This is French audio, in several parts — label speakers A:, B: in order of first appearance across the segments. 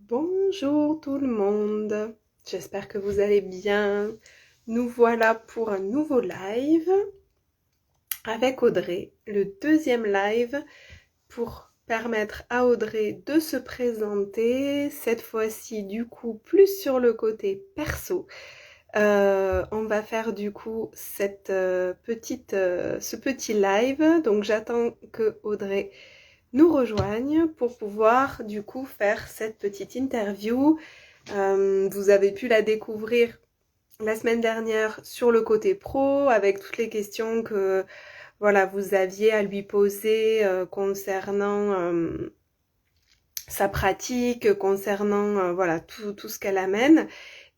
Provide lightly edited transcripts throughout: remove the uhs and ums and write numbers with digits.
A: Bonjour tout le monde, j'espère que vous allez bien. Nous voilà pour un nouveau live avec Audrey, le deuxième live pour permettre à Audrey de se présenter, cette fois-ci du coup plus sur le côté perso. On va faire du coup ce petit live, donc j'attends que Audrey nous rejoigne pour pouvoir du coup faire cette petite interview. Vous avez pu la découvrir la semaine dernière sur le côté pro avec toutes les questions que voilà vous aviez à lui poser concernant sa pratique, concernant voilà tout ce qu'elle amène.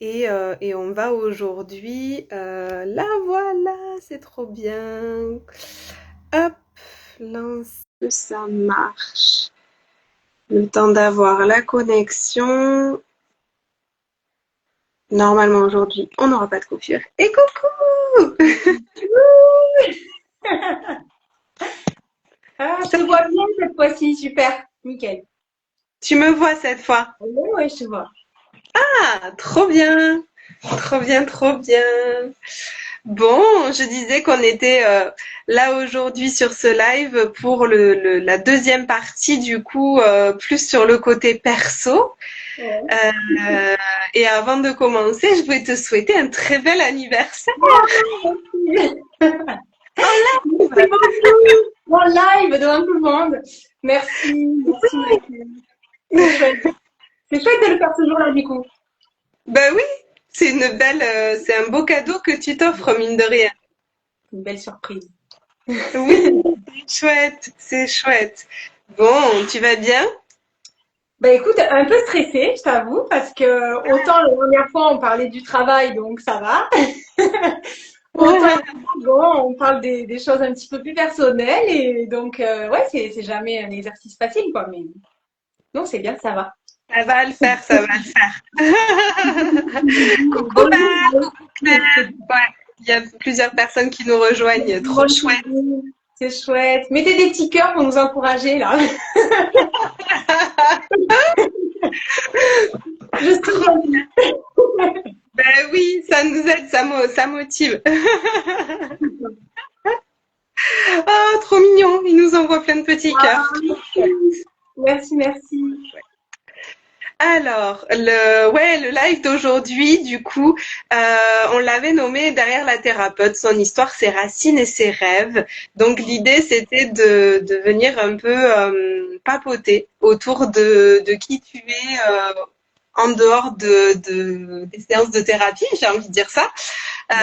A: Et on va aujourd'hui, la voilà, c'est trop bien. Hop, lance. Ça marche. Le temps d'avoir la connexion. Normalement aujourd'hui, on n'aura pas de coupure. Et coucou!
B: Ah, je te vois bien cette fois-ci, super, nickel.
A: Tu me vois cette fois?
B: Oui, oui, je te vois.
A: Ah, trop bien! Trop bien, trop bien. Bon, je disais qu'on était là aujourd'hui sur ce live pour la deuxième partie, du coup, plus sur le côté perso.
B: Ouais.
A: Euh, et avant de commencer, je voulais te souhaiter un très bel anniversaire.
B: Merci.
A: En
B: Merci
A: live!
B: beaucoup. En live devant tout le monde. Merci, merci, merci. C'est chouette. C'est chouette de le faire ce jour-là, du coup.
A: Ben oui, c'est un beau cadeau que tu t'offres, mine de rien.
B: Une belle surprise.
A: Oui, c'est chouette, c'est chouette. Bon, tu vas bien?
B: Bah écoute, un peu stressée, je t'avoue, parce que autant la dernière fois on parlait du travail, donc ça va. Autant bon, on parle des choses un petit peu plus personnelles et donc ouais, c'est jamais un exercice facile quoi, mais non, c'est bien, ça va.
A: Ça va le faire, ça va le faire. Coucou Val,
B: Bonjour,
A: coucou Claire. Ouais, il y a plusieurs personnes qui nous rejoignent. Trop chouette.
B: c'est chouette. Mettez des petits cœurs pour nous encourager là. Je suis
A: Trop
B: ravie.
A: bien. Ben oui, ça nous aide, ça motive. Oh, trop mignon. Ils nous envoient plein de petits cœurs. Trop chouette.
B: Merci, merci.
A: Alors, le live d'aujourd'hui, du coup, on l'avait nommé Derrière la thérapeute, son histoire, ses racines et ses rêves. Donc, l'idée, c'était de venir un peu papoter autour de qui tu es en dehors des séances de thérapie, j'ai envie de dire ça.
B: Oui.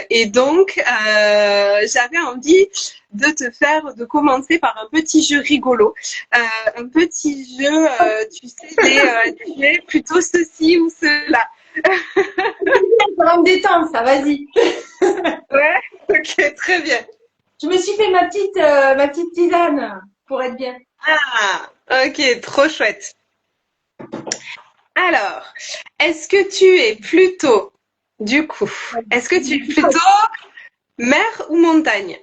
A: Et donc, j'avais envie de commencer par un petit jeu rigolo. Un petit jeu, tu sais, tu es plutôt ceci ou cela.
B: Ça va me détendre, ça, vas-y.
A: Ouais, ok, très bien.
B: Je me suis fait ma petite tisane pour être bien.
A: Ah, ok, trop chouette. Alors, est-ce que tu es plutôt, du coup, est-ce que tu es plutôt mer ou montagne?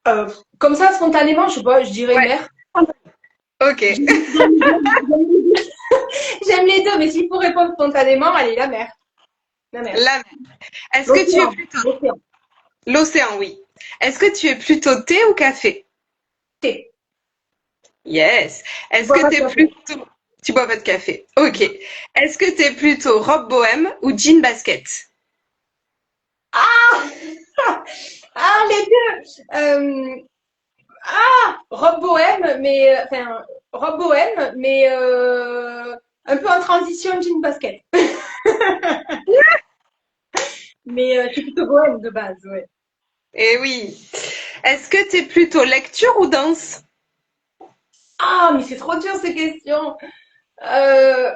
B: Euh, Comme ça, spontanément, je sais pas, je dirais
A: Ouais,
B: mer.
A: ok.
B: J'aime les deux, mais s'il faut répondre spontanément, allez, la mer. La mer.
A: La mer. Est-ce que tu es
B: L'océan.
A: plutôt
B: L'océan.
A: l'océan, oui. Est-ce que tu es plutôt thé ou café?
B: Thé.
A: Yes.
B: Je
A: Est-ce
B: bois
A: que
B: pas
A: tu
B: de
A: es
B: café.
A: plutôt... Tu bois pas de café. Ok. Est-ce que tu es plutôt robe bohème ou jean basket?
B: Ah! Ah, les deux! Robe bohème, mais, enfin, robe bohème, mais, un peu en transition jean basket. Mais, je suis plutôt bohème de base, ouais.
A: Eh oui. Est-ce que tu es plutôt lecture ou danse?
B: Ah, mais c'est trop dur ces questions. Euh,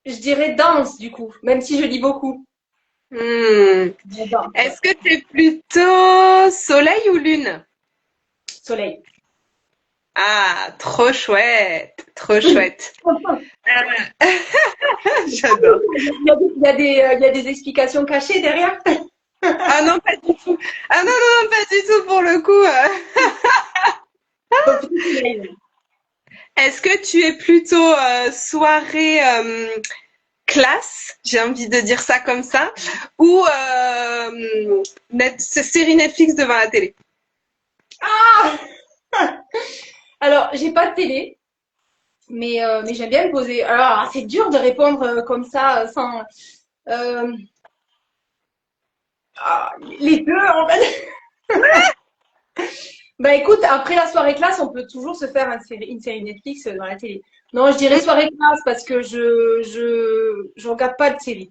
B: je dirais danse, du coup, même si je lis beaucoup.
A: Hmm.
B: Je danse, ouais.
A: Est-ce que tu es plutôt soleil ou lune?
B: Soleil.
A: Ah, trop chouette. Trop chouette. Euh, J'adore.
B: Il y a des explications cachées derrière.
A: Ah non, pas du tout. Ah non, non, non, pas du tout pour le coup.
B: Donc, plutôt soleil.
A: Est-ce que tu es plutôt soirée classe, j'ai envie de dire ça comme ça, ou série Netflix devant la télé?
B: Ah! Alors, j'ai pas de télé, mais j'aime bien me poser. Alors, c'est dur de répondre comme ça, sans. euh, les deux, en fait. Bah écoute, après la soirée classe, on peut toujours se faire une série Netflix dans la télé. Non, je dirais soirée classe parce que je regarde pas de série.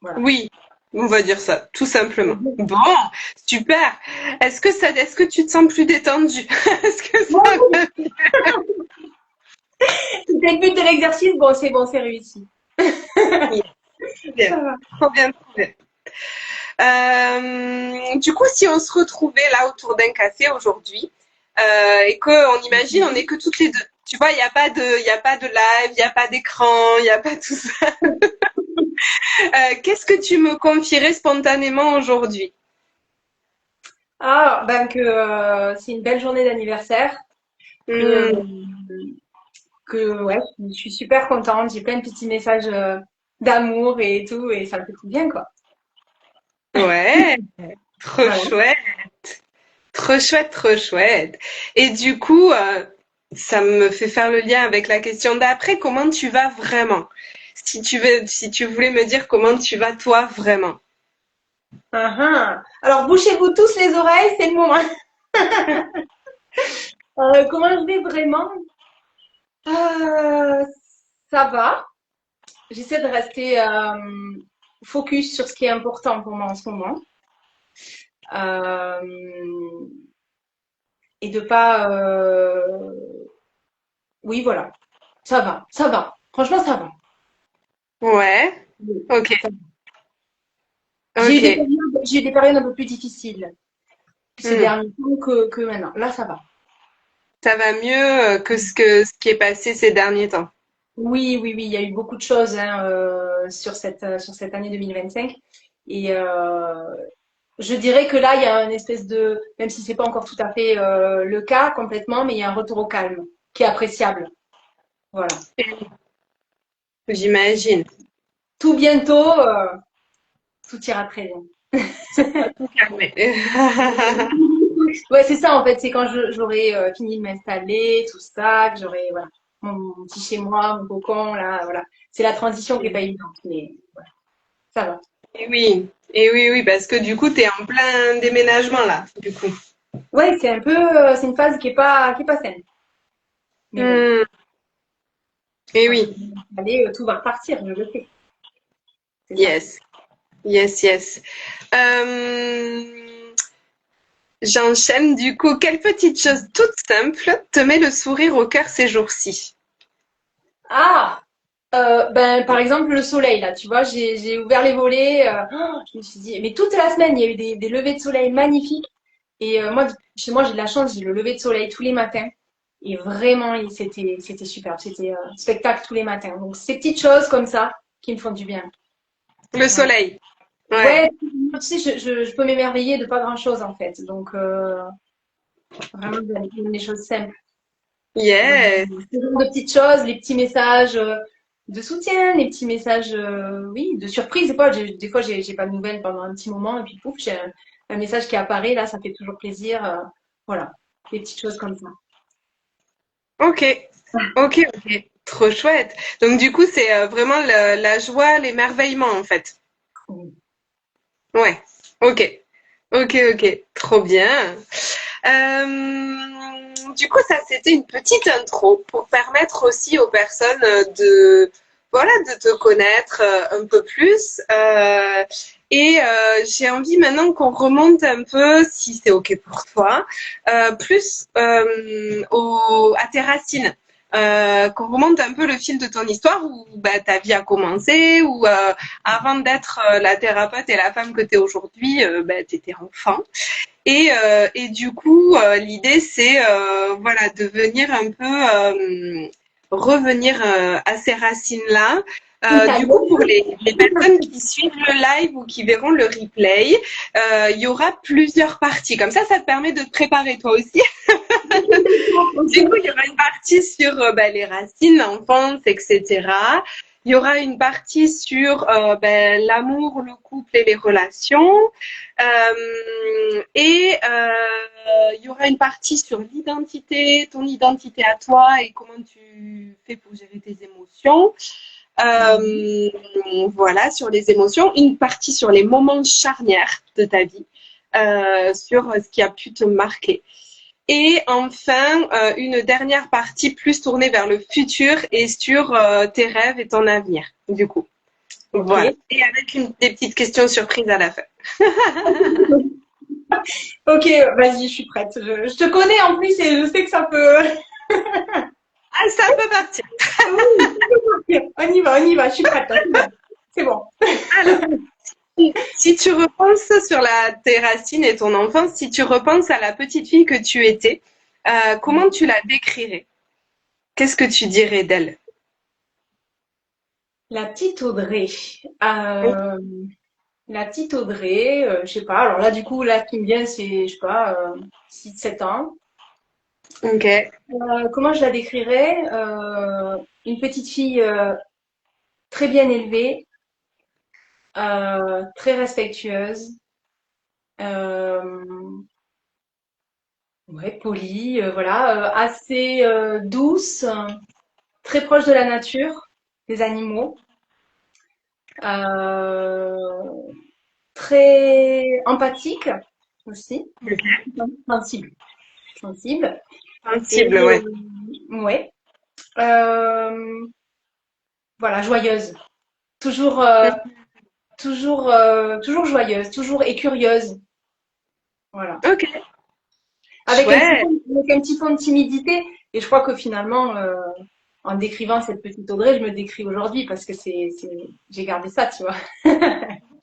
B: Voilà.
A: Oui, on va dire ça, tout simplement. Bon, super. Est-ce que tu te sens plus détendu? Est-ce que ça
B: Bon,
A: va
B: c'était le but de l'exercice. Bon, c'est réussi.
A: bien?
B: Ça
A: Bien,
B: va.
A: trop bien, trop bien. Du coup, si on se retrouvait là autour d'un café aujourd'hui et qu'on imagine, on n'est que toutes les deux. Tu vois, il y a pas de live, il n'y a pas d'écran, il n'y a pas tout ça. Qu'est-ce que tu me confierais spontanément aujourd'hui?
B: Ah, ben que c'est une belle journée d'anniversaire. Que,
A: Hmm,
B: que ouais, je suis super contente. J'ai plein de petits messages d'amour et tout, et ça me fait tout bien, quoi.
A: ouais, trop
B: Voilà.
A: chouette, trop chouette, trop chouette. Et du coup, ça me fait faire le lien avec la question d'après. Comment tu vas vraiment? Si tu voulais me dire comment tu vas toi vraiment.
B: Ah, ah. Alors, bouchez-vous tous les oreilles, c'est le moment. Comment je vais vraiment? Euh, Ça va. J'essaie de rester focus sur ce qui est important pour moi en ce moment. Euh, et de pas... Oui, voilà. Ça va, ça va. Franchement, ça va.
A: Ouais,
B: Oui,
A: ok,
B: ça va.
A: ok.
B: J'ai eu des périodes un peu plus difficiles ces
A: Hmm.
B: derniers temps que maintenant. Là, ça va.
A: Ça va mieux que ce qui est passé ces derniers temps.
B: Oui, oui, oui, il y a eu beaucoup de choses hein, sur cette année 2025. Et je dirais que là, il y a une espèce de, même si c'est pas encore tout à fait le cas complètement, mais il y a un retour au calme qui est appréciable. Voilà.
A: J'imagine.
B: Tout bientôt, tout ira très bien.
A: Ça va tout calmer.
B: Ouais, c'est ça en fait, c'est quand j'aurai fini de m'installer, tout ça, que j'aurai voilà, mon petit chez moi, mon cocon, là, voilà. C'est la transition qui est pas évidente, mais voilà, ça va.
A: Et oui, oui, parce que du coup, tu es en plein déménagement là, du coup.
B: Ouais, c'est un peu, c'est une phase qui est pas saine. Mais bon,
A: Hmm. Et
B: quand je
A: oui,
B: vais m'installer, tout va repartir, je le sais. C'est ça.
A: yes, yes, yes. Euh, J'enchaîne du coup. Quelle petite chose toute simple te met le sourire au cœur ces jours-ci?
B: Ah! Ben, par exemple, le soleil, là, tu vois, j'ai ouvert les volets, je me suis dit, mais toute la semaine, il y a eu des levées de soleil magnifiques. Et moi, chez moi, j'ai de la chance, j'ai le lever de soleil tous les matins. Et vraiment, c'était superbe. C'était spectacle tous les matins. Donc, ces petites choses comme ça qui me font du bien.
A: Le
B: Voilà.
A: soleil. Ouais.
B: Ouais, tu sais, je peux m'émerveiller de pas grand-chose, en fait. Donc, vraiment, des choses simples. Donc,
A: Yes.
B: ce genre de petites choses, les petits messages de soutien, les petits messages, oui, de surprise. Des fois, j'ai pas de nouvelles pendant un petit moment, et puis pouf, j'ai un message qui apparaît. Là, ça fait toujours plaisir. Voilà, des petites choses comme ça.
A: Ok. Ok, ok. Trop chouette. Donc du coup, c'est vraiment la joie, l'émerveillement en fait.
B: Oui.
A: Ouais. Ok. Ok, ok. Trop bien. Du coup, ça, c'était une petite intro pour permettre aussi aux personnes de, voilà, de te connaître un peu plus. Et j'ai envie maintenant qu'on remonte un peu, si c'est OK pour toi, plus à tes racines. Qu'on remonte un peu le fil de ton histoire où bah, ta vie a commencé, où avant d'être la thérapeute et la femme que tu es aujourd'hui, bah, tu étais enfant. Et du coup, l'idée, c'est voilà, de venir un peu revenir à ces racines-là, Du coup, pour les personnes qui suivent le live ou qui verront le replay, il y aura plusieurs parties. Comme ça te permet de te préparer toi aussi. Du coup, il y aura une partie sur les racines, l'enfance, etc. Il y aura une partie sur l'amour, le couple et les relations. Il y aura une partie sur l'identité, ton identité à toi et comment tu fais pour gérer tes émotions. Euh, voilà, sur les émotions. Une partie sur les moments charnières de ta vie, sur ce qui a pu te marquer. Et enfin, une dernière partie plus tournée vers le futur et sur tes rêves et ton avenir, du coup. Voilà.
B: Ok.
A: Et avec des petites questions surprises à la fin.
B: Ok, vas-y, je suis prête. Je te connais en plus et je sais que ça peut.
A: Ah, ça peut partir.
B: Oui, ça peut partir. On y va, je suis prête, là, c'est bon. C'est bon.
A: Alors, si tu repenses sur tes racines et ton enfance, si tu repenses à la petite fille que tu étais, comment tu la décrirais? Qu'est-ce que tu dirais d'elle?
B: La petite Audrey. Euh, la petite Audrey, je sais pas. Alors là, du coup, là, ce qui me vient, c'est, je sais pas, 6-7 ans.
A: Ok,
B: Comment je la décrirais? Une petite fille très bien élevée, très respectueuse, euh, ouais, polie, voilà, assez douce, très proche de la nature, des animaux, euh, très empathique aussi, sensible, sensible. Et
A: sensible, ouais.
B: ouais, euh, voilà, joyeuse, toujours, toujours joyeuse, toujours et curieuse, voilà.
A: Ok,
B: Avec
A: chouette.
B: avec un petit fond de timidité. Et je crois que finalement, en décrivant cette petite Audrey, je me décris aujourd'hui parce que j'ai gardé ça, tu vois.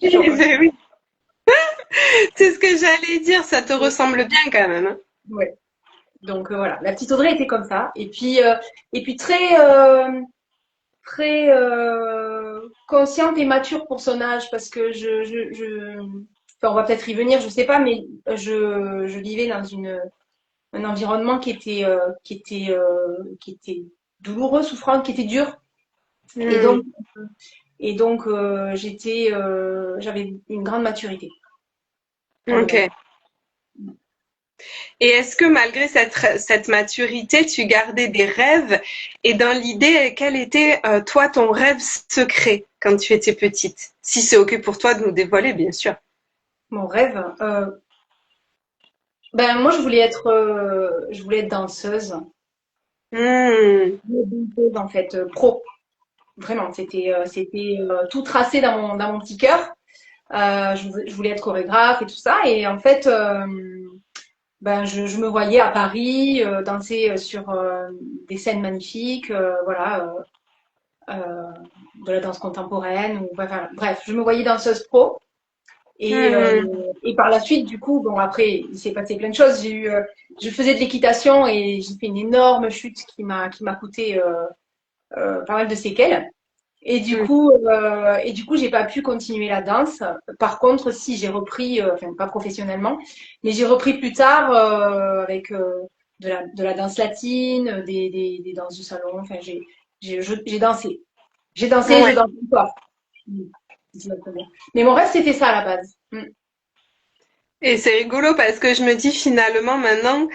B: Toujours comme ça.
A: Oui, c'est ce que j'allais dire, ça te ressemble bien quand même, hein.
B: Ouais. Donc voilà, la petite Audrey était comme ça. Et puis très consciente et mature pour son âge parce que enfin, on va peut-être y venir, je sais pas, mais je vivais dans un environnement qui était douloureux, souffrant, qui était dur. Et donc,
A: Hmm,
B: j'avais une grande maturité pour le moment.
A: ok. Et est-ce que malgré cette maturité, tu gardais des rêves? Et dans l'idée, quel était, toi, ton rêve secret quand tu étais petite? Si c'est ok pour toi de nous dévoiler, bien sûr.
B: Mon rêve, ben moi je voulais être danseuse,
A: Hmm,
B: danseuse en fait, pro. Vraiment, c'était tout tracé dans mon petit cœur. Je voulais être chorégraphe et tout ça. Et en fait, ben, je me voyais à Paris danser sur des scènes magnifiques, voilà, euh, de la danse contemporaine. Ou, enfin, bref, je me voyais danseuse pro. Et, euh,
A: hmm,
B: et par la suite, du coup, bon, après, il s'est passé plein de choses. Je faisais de l'équitation et j'ai fait une énorme chute qui m'a coûté pas mal de séquelles.
A: hmm.
B: Et du coup, j'ai pas pu continuer la danse. Par contre, si j'ai repris, enfin pas professionnellement, mais j'ai repris plus tard avec de la danse latine, des danses du salon. Enfin, j'ai dansé. J'ai dansé, je
A: Ouais.
B: danse encore. Mm. Exactement. Mais mon rêve, c'était ça à la base. Mm.
A: Et c'est rigolo parce que je me dis finalement maintenant,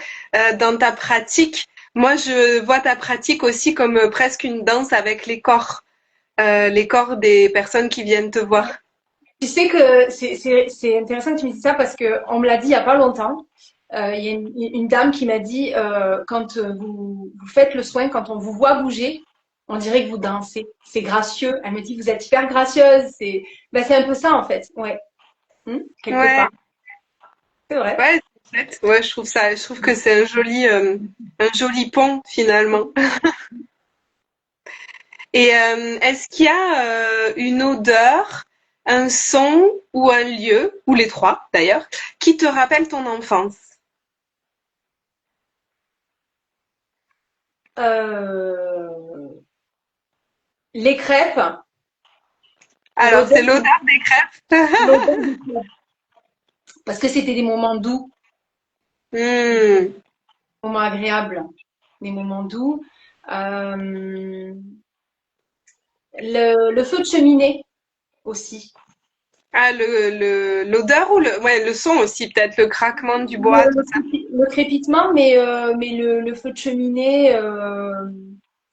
A: dans ta pratique, moi je vois ta pratique aussi comme presque une danse avec les corps des personnes qui viennent te voir.
B: Tu sais que c'est intéressant que tu me dises ça parce que on me l'a dit il y a pas longtemps. Il y a une dame qui m'a dit quand vous faites le soin, quand on vous voit bouger, on dirait que vous dansez. C'est gracieux. Elle me dit vous êtes hyper gracieuse. C'est un peu ça en fait. Ouais. Quelque
A: Ouais,
B: part. C'est vrai.
A: ouais, c'est chouette. Ouais, je trouve ça, je trouve que c'est un joli pont finalement. Et est-ce qu'il y a une odeur, un son ou un lieu, ou les trois d'ailleurs, qui te rappelle ton enfance?
B: Euh, les crêpes
A: Alors,
B: L'odeur,
A: c'est l'odeur des crêpes.
B: l'odeur du club. Parce que c'était des moments doux,
A: Hmm.
B: moments agréables, des moments doux. Euh, le feu de cheminée aussi.
A: Ah, l'odeur ou ouais, le son aussi, peut-être le craquement du
B: Le,
A: bois, tout ça.
B: le crépitement, mais le feu de cheminée,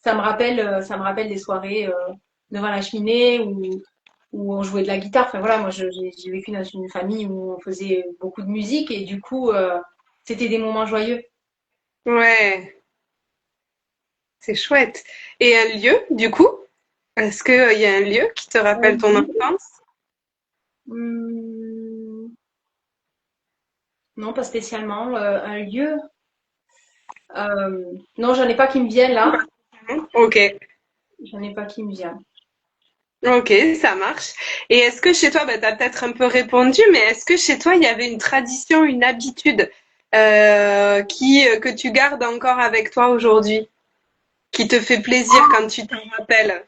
B: ça me rappelle des soirées devant la cheminée où on jouait de la guitare. Enfin voilà, moi j'ai vécu dans une famille où on faisait beaucoup de musique et du coup, c'était des moments joyeux.
A: Ouais, c'est chouette. Et un lieu, du coup? Est-ce qu'il y a un lieu qui te rappelle ton enfance?
B: Hum, non, pas spécialement. Un lieu. Non, j'en ai pas qui me viennent là.
A: Ok,
B: J'en ai pas qui me viennent.
A: ok, ça marche. Et est-ce que chez toi, bah, tu as peut-être un peu répondu, mais est-ce que chez toi, il y avait une tradition, une habitude que tu gardes encore avec toi aujourd'hui, qui te fait plaisir quand tu t'en rappelles?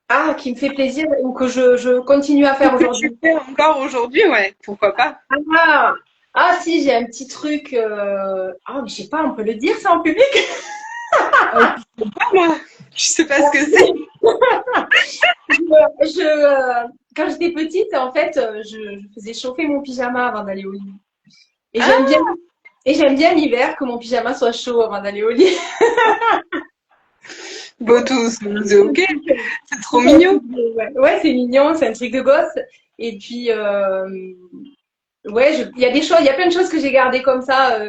B: Ah, qui me fait plaisir ou que je continue à
A: Ou
B: faire
A: que tu
B: aujourd'hui.
A: fais encore aujourd'hui, ouais, pourquoi pas?
B: Ah, ah si, j'ai un petit truc. Ah, mais je sais pas, on peut le dire ça en public?
A: Je sais pas, moi, je sais pas ce que c'est.
B: Quand j'étais petite, en fait, je faisais chauffer mon pyjama avant d'aller au lit. Et j'aime bien,
A: Ah,
B: et j'aime bien l'hiver que mon pyjama soit chaud avant d'aller au lit.
A: bon, tout, c'est ok, c'est trop
B: C'est un
A: mignon.
B: truc ouais, ouais, c'est mignon, c'est un truc de gosse. Et puis, ouais, il y a des choses, il y a plein de choses que j'ai gardées comme ça.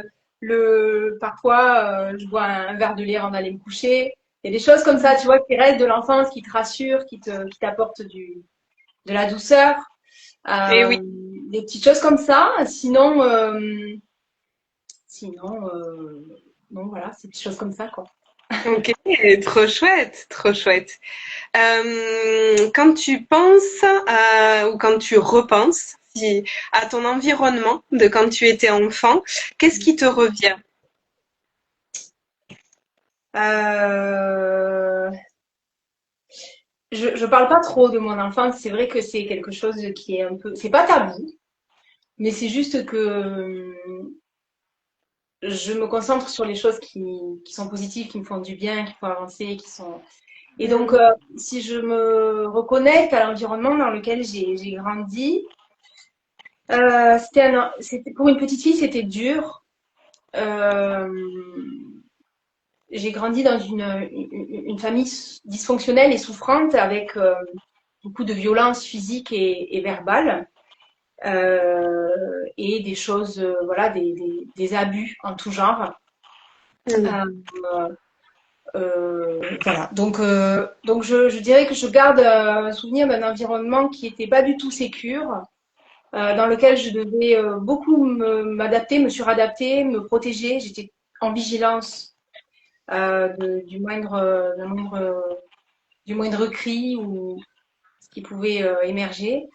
B: Parfois, je bois un verre de lait avant d'aller me coucher. Il y a des choses comme ça, tu vois, qui restent de l'enfance, qui te rassurent, qui t'apportent de la douceur.
A: Et
B: Euh,
A: oui.
B: des petites choses comme ça. Sinon, non, voilà, c'est des petites choses comme ça, quoi.
A: Ok, trop chouette, trop chouette. Quand tu penses ou quand tu repenses à ton environnement de quand tu étais enfant, qu'est-ce qui te revient?
B: Euh, je parle pas trop de mon enfance. C'est vrai que c'est quelque chose qui est un peu, c'est pas tabou, mais c'est juste que je me concentre sur les choses qui sont positives, qui me font du bien, qui font avancer, qui sont. Et donc,
A: Hmm.
B: si je me reconnecte à l'environnement dans lequel j'ai grandi, c'était pour une petite fille, c'était dur. Euh, j'ai grandi dans une famille dysfonctionnelle et souffrante avec beaucoup de violence physique et verbale et des choses, voilà, des abus en tout genre.
A: Hmm.
B: Euh, voilà. Donc je dirais que je garde un souvenir d'un environnement qui était pas du tout sécure, dans lequel je devais beaucoup m'adapter, me suradapter, me protéger. J'étais en vigilance du moindre cri ou ce qui pouvait émerger.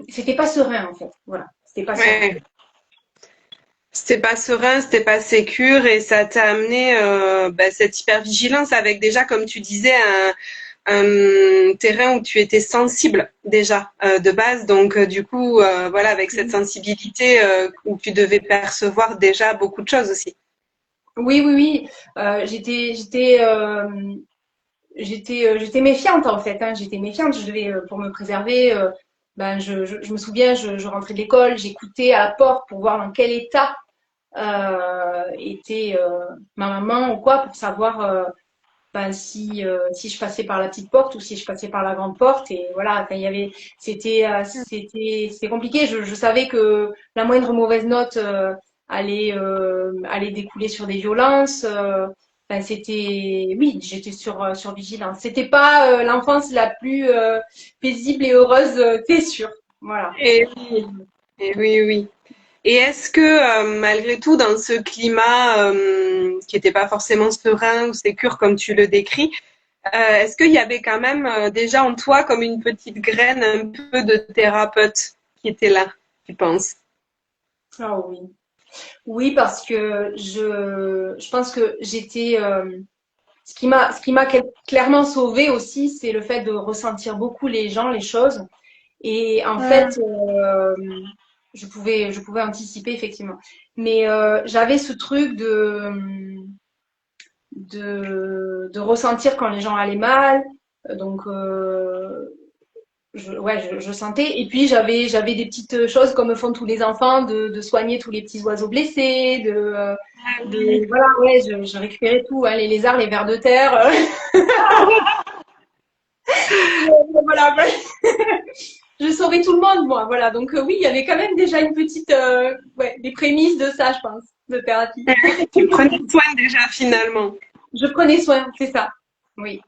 B: C'était pas serein en fait. Voilà, c'était pas serein.
A: Ouais. C'était pas serein, c'était pas sécure et ça t'a amené bah, cette hypervigilance avec déjà, comme tu disais, un terrain où tu étais sensible déjà de base. Donc du coup, voilà, avec cette sensibilité où tu devais percevoir déjà beaucoup de choses aussi.
B: Oui, oui, oui. J'étais méfiante en fait. Hein. J'étais méfiante. Je devais pour me préserver. Ben, je me souviens, je rentrais de l'école, j'écoutais à la porte pour voir dans quel état était ma maman ou quoi pour savoir ben, si je passais par la petite porte ou si je passais par la grande porte. Et voilà, enfin, il y avait, c'était compliqué. Je savais que la moindre mauvaise note allait découler sur des violences. Enfin, oui, j'étais sur vigilance. C'était pas l'enfance la plus paisible et heureuse, c'est sûr. Voilà.
A: Et oui, et oui, oui. Et est-ce que malgré tout, dans ce climat qui n'était pas forcément serein ou sécure comme tu le décris, est-ce qu'il y avait quand même déjà en toi comme une petite graine un peu de thérapeute qui était là, tu penses?
B: Ah oui. Oui, parce que je pense que j'étais ce qui m'a clairement sauvée aussi, c'est le fait de ressentir beaucoup les gens, les choses. Et en fait, je pouvais anticiper effectivement. Mais j'avais ce truc de ressentir quand les gens allaient mal. Donc, je sentais. Et puis, j'avais des petites choses comme font tous les enfants, de soigner tous les petits oiseaux blessés, voilà, ouais, je récupérais tout, hein, les lézards, les vers de terre. Voilà, je saurais tout le monde, moi. Voilà. Donc, oui, il y avait quand même déjà une petite, ouais, des prémices de ça, je pense, de thérapie.
A: Tu prenais soin déjà finalement.
B: Je prenais soin, c'est ça. Oui.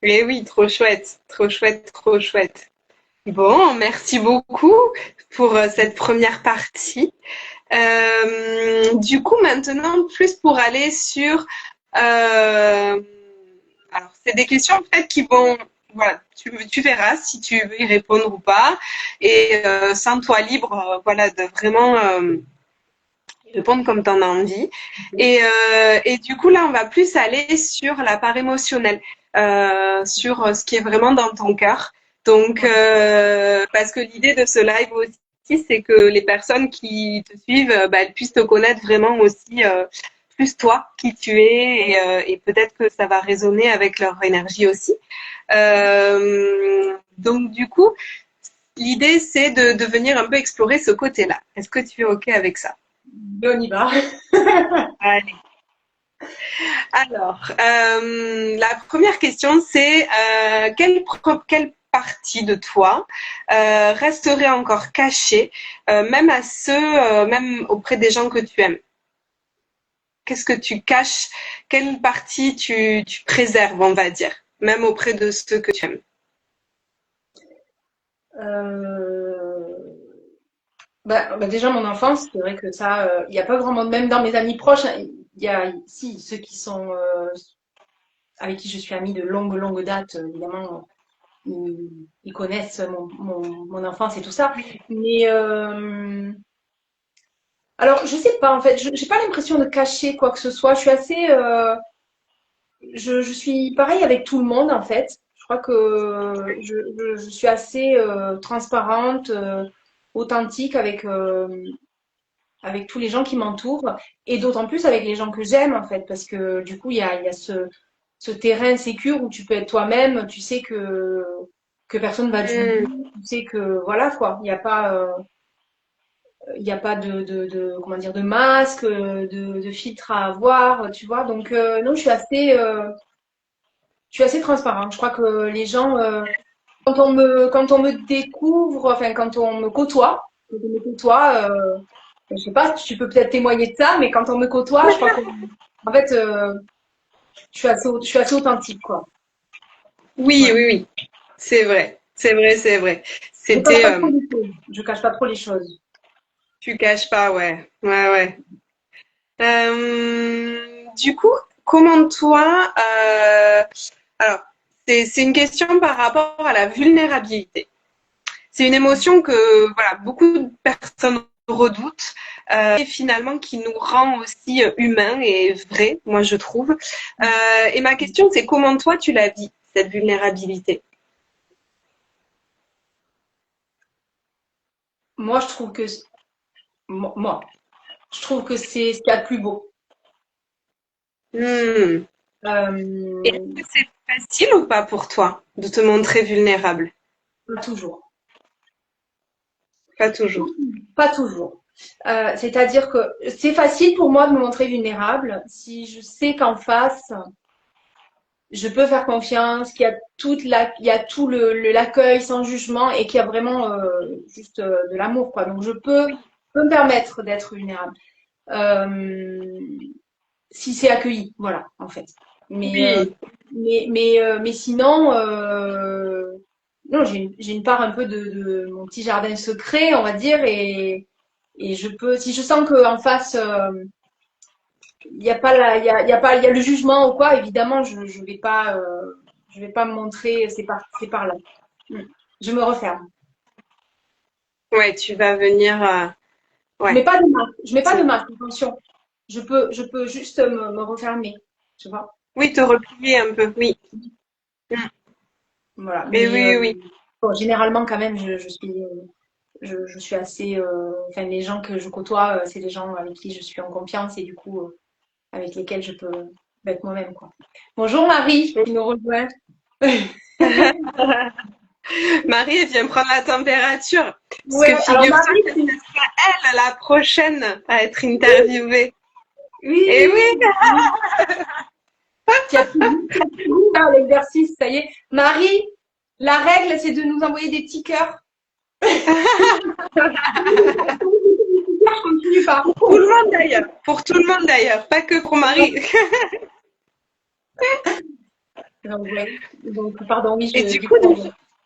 A: Et oui, trop chouette, trop chouette, trop chouette. Bon, merci beaucoup pour cette première partie. Du coup, maintenant, plus pour aller sur... alors, c'est des questions peut-être qui vont... Voilà, tu verras si tu veux y répondre ou pas. Et sens-toi libre, voilà, de vraiment répondre comme tu en as envie. Et du coup, là, on va plus aller sur la part émotionnelle, sur ce qui est vraiment dans ton cœur. Donc, parce que l'idée de ce live aussi, c'est que les personnes qui te suivent, bah, elles puissent te connaître vraiment aussi plus toi, qui tu es, et peut-être que ça va résonner avec leur énergie aussi. Donc, du coup, l'idée, c'est de venir un peu explorer ce côté-là. Est-ce que tu es OK avec ça?
B: Et on y va.
A: Allez. Alors, la première question, c'est quelle partie de toi resterait encore cachée, même à même auprès des gens que tu aimes? Qu'est-ce que tu caches? Quelle partie tu préserves, on va dire, même auprès de ceux que tu aimes?
B: Euh, déjà mon enfance, c'est vrai que ça, il y a pas grand monde, même dans mes amis proches, hein, il y a si ceux qui sont avec qui je suis amie de longue longue date, évidemment, ils connaissent mon enfance et tout ça. Mais alors je sais pas en fait, j'ai pas l'impression de cacher quoi que ce soit. Je suis assez, je suis pareil avec tout le monde en fait. Je crois que je suis assez transparente, authentique avec tous les gens qui m'entourent et d'autant plus avec les gens que j'aime en fait parce que du coup il y a ce terrain sécure où tu peux être toi-même, tu sais que personne va te juger,
A: Hmm.
B: tu sais que voilà quoi, il y a pas de comment dire de masque, de filtre à avoir, tu vois. Donc non, je suis assez transparente. Je crois que les gens quand on me découvre, enfin quand on me côtoie, je sais pas, tu peux peut-être témoigner de ça, mais quand on me côtoie, je crois que en fait je suis assez authentique quoi.
A: Oui,
B: Ouais.
A: oui, oui, c'est vrai, c'est vrai, c'est vrai.
B: Je cache
A: C'était,
B: pas trop les choses. Je cache pas trop les choses.
A: tu caches pas, ouais, ouais, ouais. Du coup, comment toi, alors, c'est une question par rapport à la vulnérabilité. C'est une émotion que voilà, beaucoup de personnes redoutent et finalement qui nous rend aussi humains et vrais, moi je trouve. Et ma question, c'est comment toi tu la vis, cette vulnérabilité?
B: Moi, je trouve que moi, je trouve que c'est ce qu'il y a de plus beau.
A: Hmm. Et
B: Euh,
A: est-ce que c'est facile ou pas pour toi de te montrer vulnérable?
B: Pas toujours.
A: Pas toujours.
B: Pas toujours. C'est-à-dire que c'est facile pour moi de me montrer vulnérable si je sais qu'en face, je peux faire confiance, qu'il y a il y a tout l'accueil sans jugement et qu'il y a vraiment juste de l'amour, quoi. Donc peux me permettre d'être vulnérable. Euh, Si c'est accueilli, voilà, en fait. Mais,
A: Oui,
B: mais sinon, non, j'ai une part un peu de mon petit jardin secret, on va dire, et je peux, si je sens qu'en face, il y a pas il y a pas, il y a le jugement ou quoi, évidemment, je vais pas me montrer, c'est par là. Mm. Je me referme.
A: ouais, tu vas venir,
B: Je mets
A: ouais.
B: pas de masque, je mets pas de
A: tu-
B: masque, attention. Je peux juste me refermer, tu vois.
A: Oui, te replier un peu, oui. Mm.
B: Voilà.
A: Et
B: Mais
A: oui, oui,
B: bon, généralement, quand même, je suis assez. Enfin, les gens que je côtoie, c'est des gens avec qui je suis en confiance et du coup, avec lesquels je peux être moi-même, quoi. Bonjour Marie,
A: oui.
B: qui nous rejoint.
A: Marie, elle vient prendre la température. Parce que
B: Ouais, alors
A: figure-toi
B: Marie,
A: que ce sera elle la prochaine à être interviewée.
B: oui,
A: Et
B: oui,
A: oui,
B: oui, oui. Tu as pris goût, là, à l'exercice, ça y est. Marie, la règle, c'est de nous envoyer des petits cœurs. Je continue pas.
A: pour tout le monde d'ailleurs. Pour tout le monde d'ailleurs, pas que pour Marie.
B: Donc, ouais. Donc, pardon, oui,
A: Et du
B: du
A: coup,
B: coup,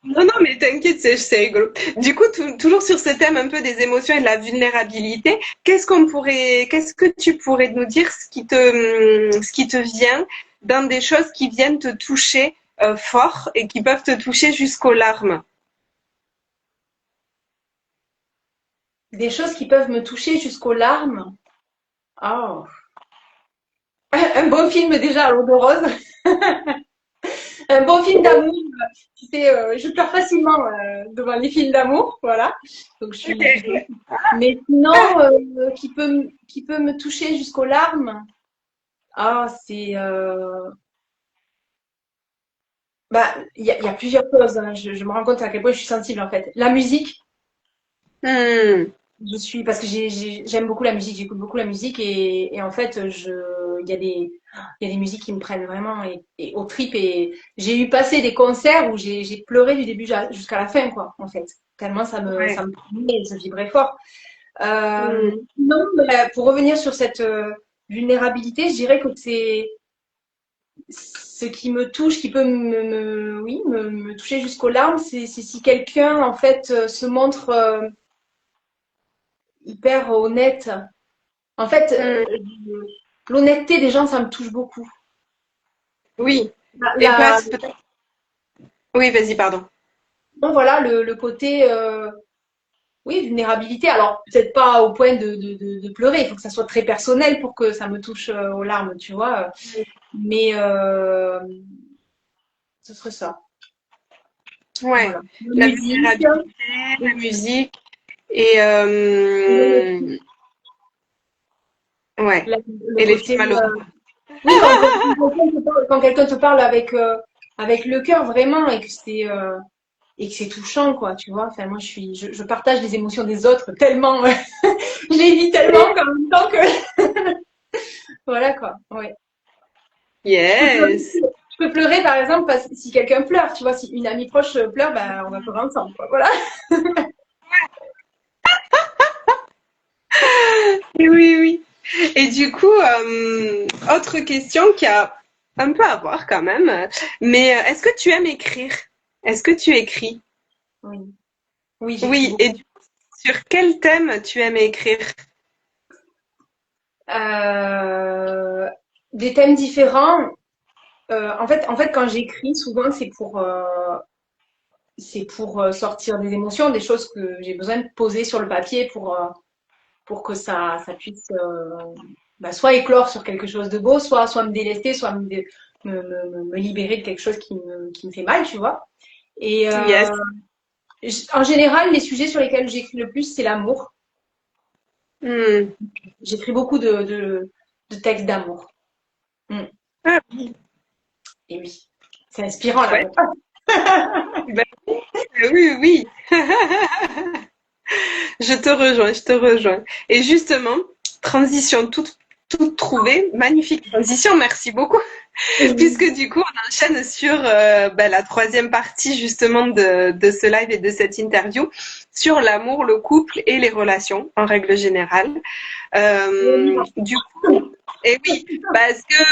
A: non, non, mais t'inquiète, c'est rigolo. Du coup, toujours sur ce thème un peu des émotions et de la vulnérabilité, qu'est-ce que tu pourrais nous dire ce qui te vient dans des choses qui viennent te toucher fort et qui peuvent te toucher jusqu'aux larmes?
B: des choses qui peuvent me toucher jusqu'aux larmes. Oh. Un beau film déjà à l'eau de rose. Un beau film d'amour. Tu sais, je pleure facilement devant les films d'amour, voilà. Donc je suis. Mais sinon, qui peut me toucher jusqu'aux larmes. Ah, c'est. Bah, il y a plusieurs choses, hein. Je me rends compte à quel point je suis sensible en fait. La musique.
A: Hmm,
B: Je suis parce que j'aime beaucoup la musique, j'écoute beaucoup la musique et en fait il y a des musiques qui me prennent vraiment et aux tripes et j'ai eu passé des concerts où j'ai pleuré du début jusqu'à la fin quoi en fait tellement
A: ouais.
B: ça me prenait et ça vibrait fort.
A: Hmm,
B: Non, mais pour revenir sur cette vulnérabilité, je dirais que c'est ce qui me touche, qui peut oui me toucher jusqu'aux larmes, c'est si quelqu'un en fait se montre hyper honnête. En fait,
A: hmm.
B: l'honnêteté des gens, ça me touche beaucoup.
A: Oui.
B: La,
A: Et
B: la-
A: passe peut-être. Oui, vas-y, pardon.
B: bon, voilà, le côté, oui, vulnérabilité. Alors, peut-être pas au point de pleurer. Il faut que ça soit très personnel pour que ça me touche aux larmes, tu vois. Mais ce serait ça.
A: Ouais.
B: Voilà. La
A: La
B: musique,
A: vulnérabilité, la
B: oui.
A: musique et ouais.
B: Le
A: Et les
B: côté,
A: films à l'eau.
B: oui, quand quelqu'un te parle avec le cœur vraiment et que c'est touchant, quoi, tu vois. Enfin, moi, je partage les émotions des autres tellement, je les vis tellement qu'en même temps que, voilà, quoi. Ouais. Je peux pleurer,
A: Yes.
B: je peux pleurer, par exemple, si quelqu'un pleure, tu vois, si une amie proche pleure, ben, on va pleurer ensemble, quoi. Voilà.
A: Oui, oui, oui. Et du coup, autre question qui a un peu à voir quand même, mais est-ce que tu aimes écrire? Est-ce que tu écris?
B: Oui. Oui, j'écris
A: Oui, et
B: beaucoup.
A: sur quel thème tu aimes écrire?
B: Euh, des thèmes différents. En fait, quand j'écris, souvent, c'est pour sortir des émotions, des choses que j'ai besoin de poser sur le papier pour que ça puisse bah, soit éclore sur quelque chose de beau, soit me délester, soit me libérer de quelque chose qui me fait mal, tu vois. Et
A: Yes.
B: en général, les sujets sur lesquels j'écris le plus, c'est l'amour.
A: Hmm.
B: J'écris beaucoup de textes d'amour. Mm.
A: Ah,
B: Et oui, c'est inspirant là.
A: chouette. Ben, oui, oui. Je te rejoins, je te rejoins. Et justement, transition toute trouvée, magnifique transition, merci beaucoup. Puisque du coup, on enchaîne sur ben, la troisième partie justement de ce live et de cette interview sur l'amour, le couple et les relations en règle générale. Du coup, et oui, parce que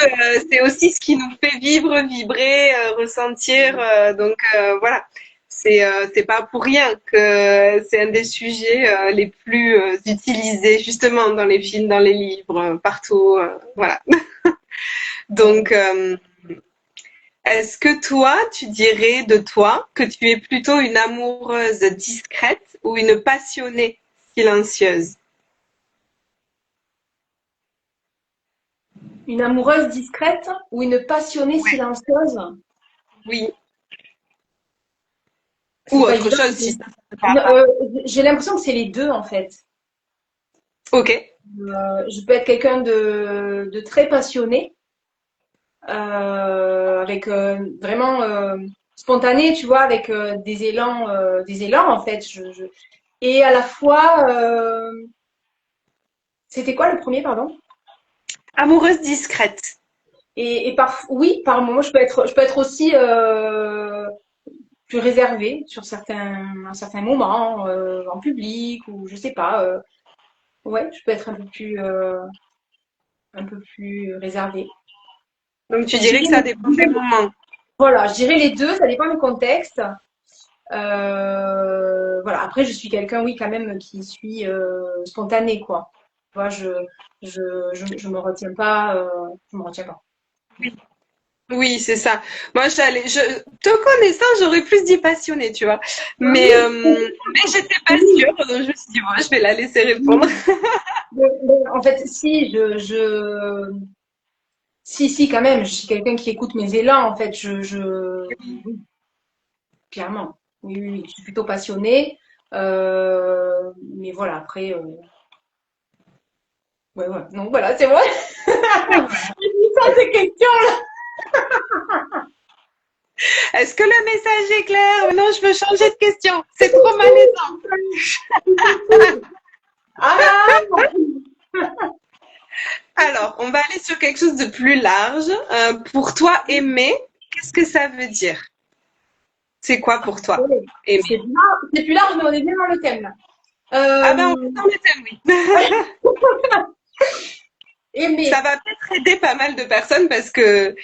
A: c'est aussi ce qui nous fait vivre, vibrer, ressentir. Donc voilà, c'est pas pour rien que c'est un des sujets les plus utilisés justement dans les films, dans les livres, partout. Voilà. Donc est-ce que toi, tu dirais de toi que tu es plutôt une amoureuse discrète ou une passionnée silencieuse?
B: Une amoureuse discrète ou une passionnée
A: Ouais.
B: silencieuse?
A: Oui.
B: C'est
A: Ou
B: pas
A: autre
B: évident.
A: chose si ça ne parle
B: Non,
A: pas.
B: j'ai l'impression que c'est les deux en fait.
A: Ok.
B: Je peux être quelqu'un de très passionné, avec vraiment spontané, tu vois, avec des élans en fait. Et à la fois, c'était quoi le premier, pardon?
A: Amoureuse discrète.
B: Oui, par moment, je peux être aussi plus réservée sur un certain moment, en public ou je sais pas. Ouais, je peux être un peu plus réservée.
A: Donc tu
B: Je
A: dirais que ça dépend des
B: dirais-
A: moments.
B: voilà, je dirais les deux, ça dépend du contexte. Voilà. Après, je suis quelqu'un, oui, quand même, qui suis spontané, quoi. Tu vois, je me retiens pas, je me retiens pas.
A: Oui. Oui, c'est ça. Moi, te connaissant, j'aurais plus dit passionnée, tu vois. Mais j'étais pas
B: Oui,
A: sûre, donc je me suis dit, bon, je vais la laisser répondre.
B: oui. En fait, si, quand même, je suis quelqu'un qui écoute mes élans, en fait, oui, clairement. Oui, oui, oui, je suis plutôt passionnée. Mais voilà, après, ouais, ouais. Donc voilà, c'est moi. J'ai dit ça, ces questions.
A: Est-ce que le message est clair? Non, je veux changer de question. C'est trop malaisant.
B: Ah,
A: Alors, on va aller sur quelque chose de plus large. Pour toi, aimer, qu'est-ce que ça veut dire? C'est quoi pour toi,
B: ouais.
A: aimer?
B: C'est plus large, mais on est bien dans le thème, là.
A: Ah ben, on
B: Euh,
A: reste dans le thème, oui. Ça
B: aimer.
A: va peut-être aider pas mal de personnes parce que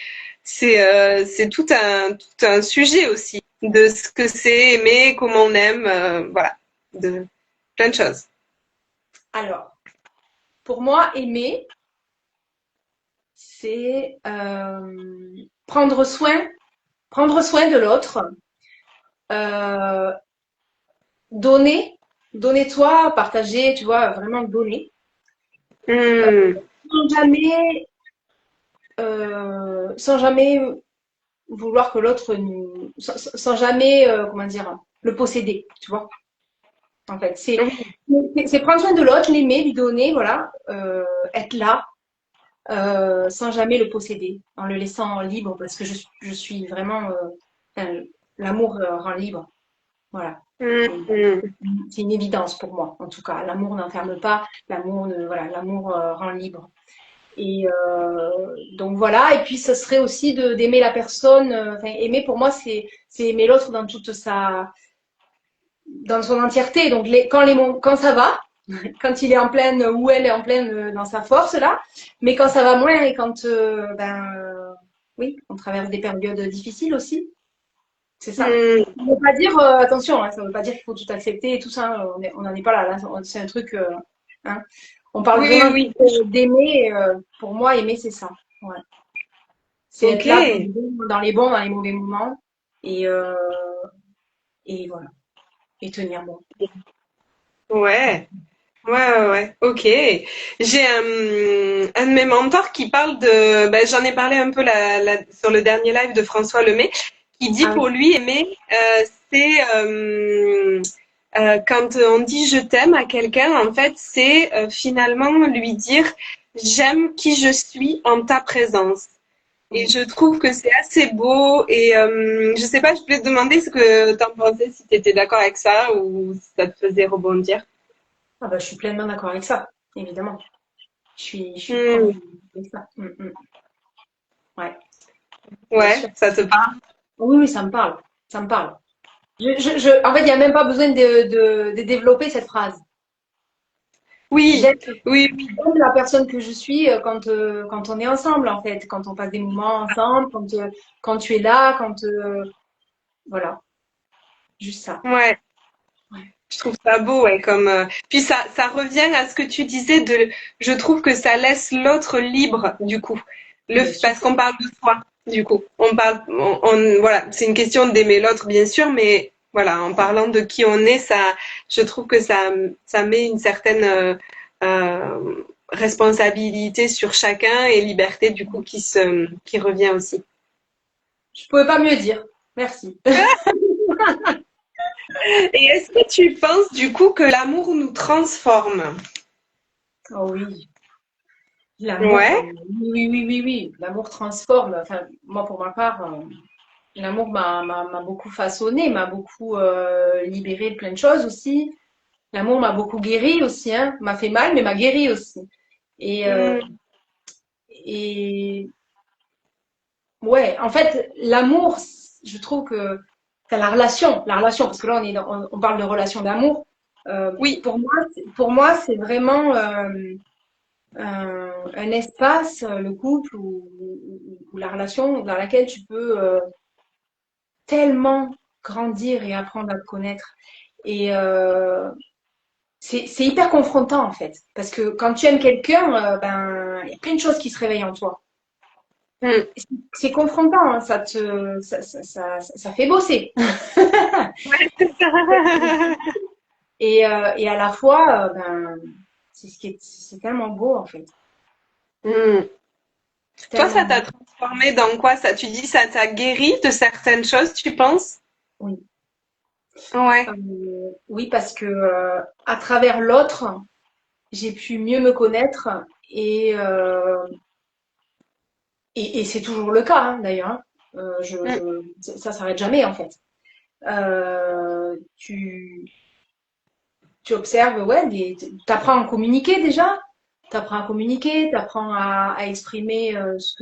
A: c'est tout un sujet aussi de ce que c'est aimer, comment on aime, voilà, de plein de choses.
B: Alors, pour moi, aimer, c'est prendre soin de l'autre, euh, donner, donner toi, partager, tu vois, vraiment donner. Euh,
A: Hmm.
B: sans jamais, sans jamais vouloir que l'autre nous, sans jamais, comment dire, le posséder, tu vois. En fait,
A: Oui.
B: c'est prendre soin de l'autre, l'aimer, lui donner, voilà, être là, sans jamais le posséder, en le laissant libre, parce que je suis vraiment, enfin, l'amour rend libre, voilà. C'est
A: Hmm.
B: c'est une évidence pour moi, en tout cas. L'amour n'enferme pas, voilà, l'amour rend libre. Et donc voilà. Et puis ce serait aussi d'aimer la personne. Enfin, aimer pour moi, c'est aimer l'autre dans son entièreté. Donc quand ça va, quand il est en pleine ou elle est en pleine dans sa force là, mais quand ça va moins et quand oui, on traverse des périodes difficiles aussi, c'est ça.
A: Hmm.
B: Ça veut pas dire attention, hein, ça veut pas dire qu'il faut tout accepter et tout ça. On n'en est pas là. Là, c'est un truc. Hein. On parle
A: Oui,
B: vraiment
A: oui, oui.
B: d'aimer. Pour moi, aimer, c'est ça. Ouais. C'est être
A: Ok.
B: là dans les bons, dans les mauvais moments et et voilà, et tenir bon.
A: Ouais. Ouais, ouais, ouais. Ok. J'ai un de mes mentors qui parle de, ben, j'en ai parlé un peu sur le dernier live de François Lemay, qui dit
B: Ah oui.
A: pour lui aimer, c'est quand on dit je t'aime à quelqu'un, en fait, c'est finalement lui dire j'aime qui je suis en ta présence. Et
B: Mm.
A: je trouve que c'est assez beau. Et je sais pas, je voulais te demander ce que t'en pensais, si tu étais d'accord avec ça ou si ça te faisait rebondir.
B: Ah bah, je suis pleinement d'accord avec ça, évidemment. Je suis
A: Hmm.
B: complètement d'accord avec ça. Ouais, bien
A: Ouais,
B: sûr.
A: ça te parle?
B: Oui, oui, ça me parle. Ça me parle. En fait, il n'y a même pas besoin de développer cette phrase.
A: Oui,
B: J'aime
A: oui, oui.
B: j'aime la personne que je suis quand on est ensemble, en fait, quand on passe des moments ensemble, quand tu es là, voilà, juste ça.
A: Ouais,
B: Ouais,
A: je trouve ça beau, ouais, comme puis ça revient à ce que tu disais je trouve que ça laisse l'autre libre du coup.
B: bien sûr.
A: Parce qu'on parle de soi du coup. Voilà, c'est une question d'aimer l'autre bien sûr, mais voilà, en parlant de qui on est, je trouve que ça met une certaine responsabilité sur chacun et liberté du coup qui revient aussi.
B: Je pouvais pas mieux dire. Merci.
A: Et est-ce que tu penses du coup que l'amour nous transforme?
B: Oh oui, l'amour,
A: Ouais,
B: oui, oui, oui, oui. L'amour transforme. Enfin, moi, pour ma part, l'amour m'a beaucoup façonné, m'a beaucoup libéré de plein de choses aussi. L'amour m'a beaucoup guéri aussi, hein. M'a fait mal, mais m'a guéri aussi. Et,
A: mm,
B: et ouais, en fait, l'amour, je trouve que c'est la relation, parce que là, on parle de relation d'amour.
A: oui,
B: Pour moi, c'est vraiment un espace, le couple ou la relation dans laquelle tu peux tellement grandir et apprendre à te connaître. Et c'est hyper confrontant en fait, parce que quand tu aimes quelqu'un, ben il y a plein de choses qui se réveillent en toi.
A: mm,
B: C'est confrontant, hein, ça fait bosser.
A: ouais, c'est ça.
B: Et à la fois, ben c'est tellement beau en fait,
A: Mm. Toi,
B: tellement
A: ça t'a
B: beau.
A: transformé dans quoi ça? Tu dis ça t'a guéri de certaines choses, tu penses?
B: Oui.
A: Ouais.
B: Oui, parce que à travers l'autre, j'ai pu mieux me connaître et et c'est toujours le cas hein, d'ailleurs, hein.
A: Mm.
B: Ça s'arrête jamais en fait. Euh, tu, tu observes, ouais, t'apprends à communiquer déjà, t'apprends à communiquer, t'apprends à exprimer ce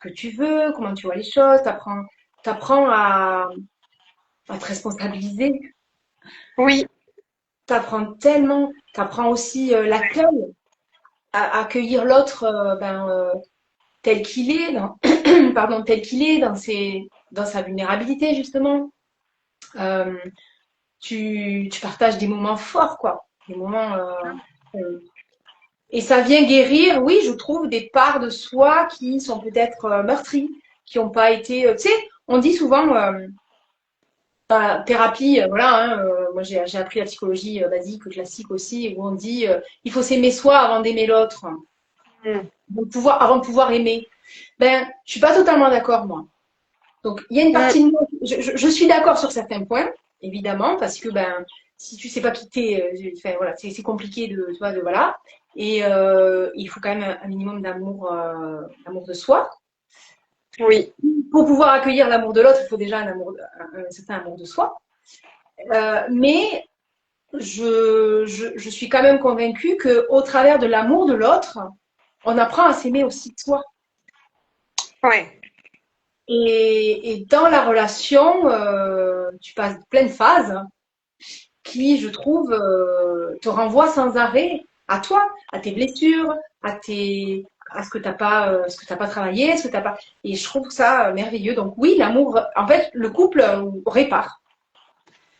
B: que tu veux, comment tu vois les choses, t'apprends à te responsabiliser,
A: Oui,
B: t'apprends aussi l'accueil, à accueillir l'autre, tel qu'il est, pardon, tel qu'il est dans sa vulnérabilité justement. Euh, tu partages des moments forts, quoi. Des moments. Euh, et ça vient guérir, oui, je trouve, des parts de soi qui sont peut-être meurtries, qui n'ont pas été. Tu sais, on dit souvent, thérapie, voilà, hein, moi j'ai appris la psychologie basique, classique aussi, où on dit il faut s'aimer soi avant d'aimer l'autre,
A: mm,
B: avant de pouvoir aimer. Ben, je suis pas totalement d'accord, moi. Donc, il y a une
A: mm,
B: partie de moi, je suis d'accord sur certains points, évidemment, parce que ben, si tu sais pas quitter, enfin, voilà, c'est compliqué de, tu vois, de voilà. Et il faut quand même un minimum d'amour de soi.
A: oui,
B: Pour pouvoir accueillir l'amour de l'autre, il faut déjà un certain amour de soi. Mais je suis quand même convaincue que au travers de l'amour de l'autre, on apprend à s'aimer aussi soi.
A: ouais.
B: Et dans la relation, tu passes plein de phases qui, je trouve, te renvoient sans arrêt à toi, à tes blessures, à ce que t'as pas travaillé, ce que t'as pas. Et je trouve ça merveilleux. Donc oui, l'amour, en fait, le couple répare,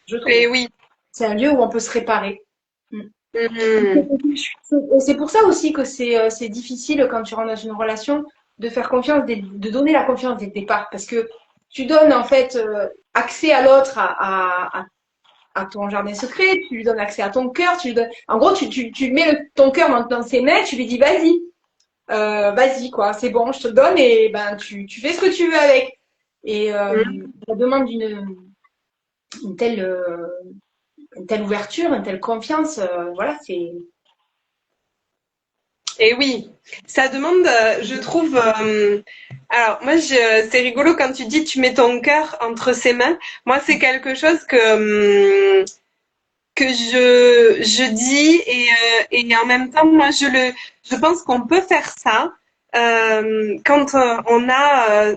B: je
A: Et
B: trouve.
A: oui.
B: C'est un lieu où on peut se réparer. Mm.
A: Mm,
B: C'est pour ça aussi que c'est difficile quand tu rentres dans une relation de faire confiance, de donner la confiance dès le départ, parce que tu donnes en fait accès à l'autre à ton jardin secret, tu lui donnes accès à ton cœur, tu lui donnes, en gros tu mets ton cœur dans ses mains, tu lui dis vas-y quoi, c'est bon, je te le donne et ben tu fais ce que tu veux avec. Et
A: mm.
B: ça demande une telle une telle ouverture, une telle confiance, voilà c'est
A: Et oui, ça demande, je trouve. Alors moi, c'est rigolo quand tu dis tu mets ton cœur entre ses mains. Moi, c'est quelque chose que je dis et en même temps, moi, je pense qu'on peut faire ça quand on a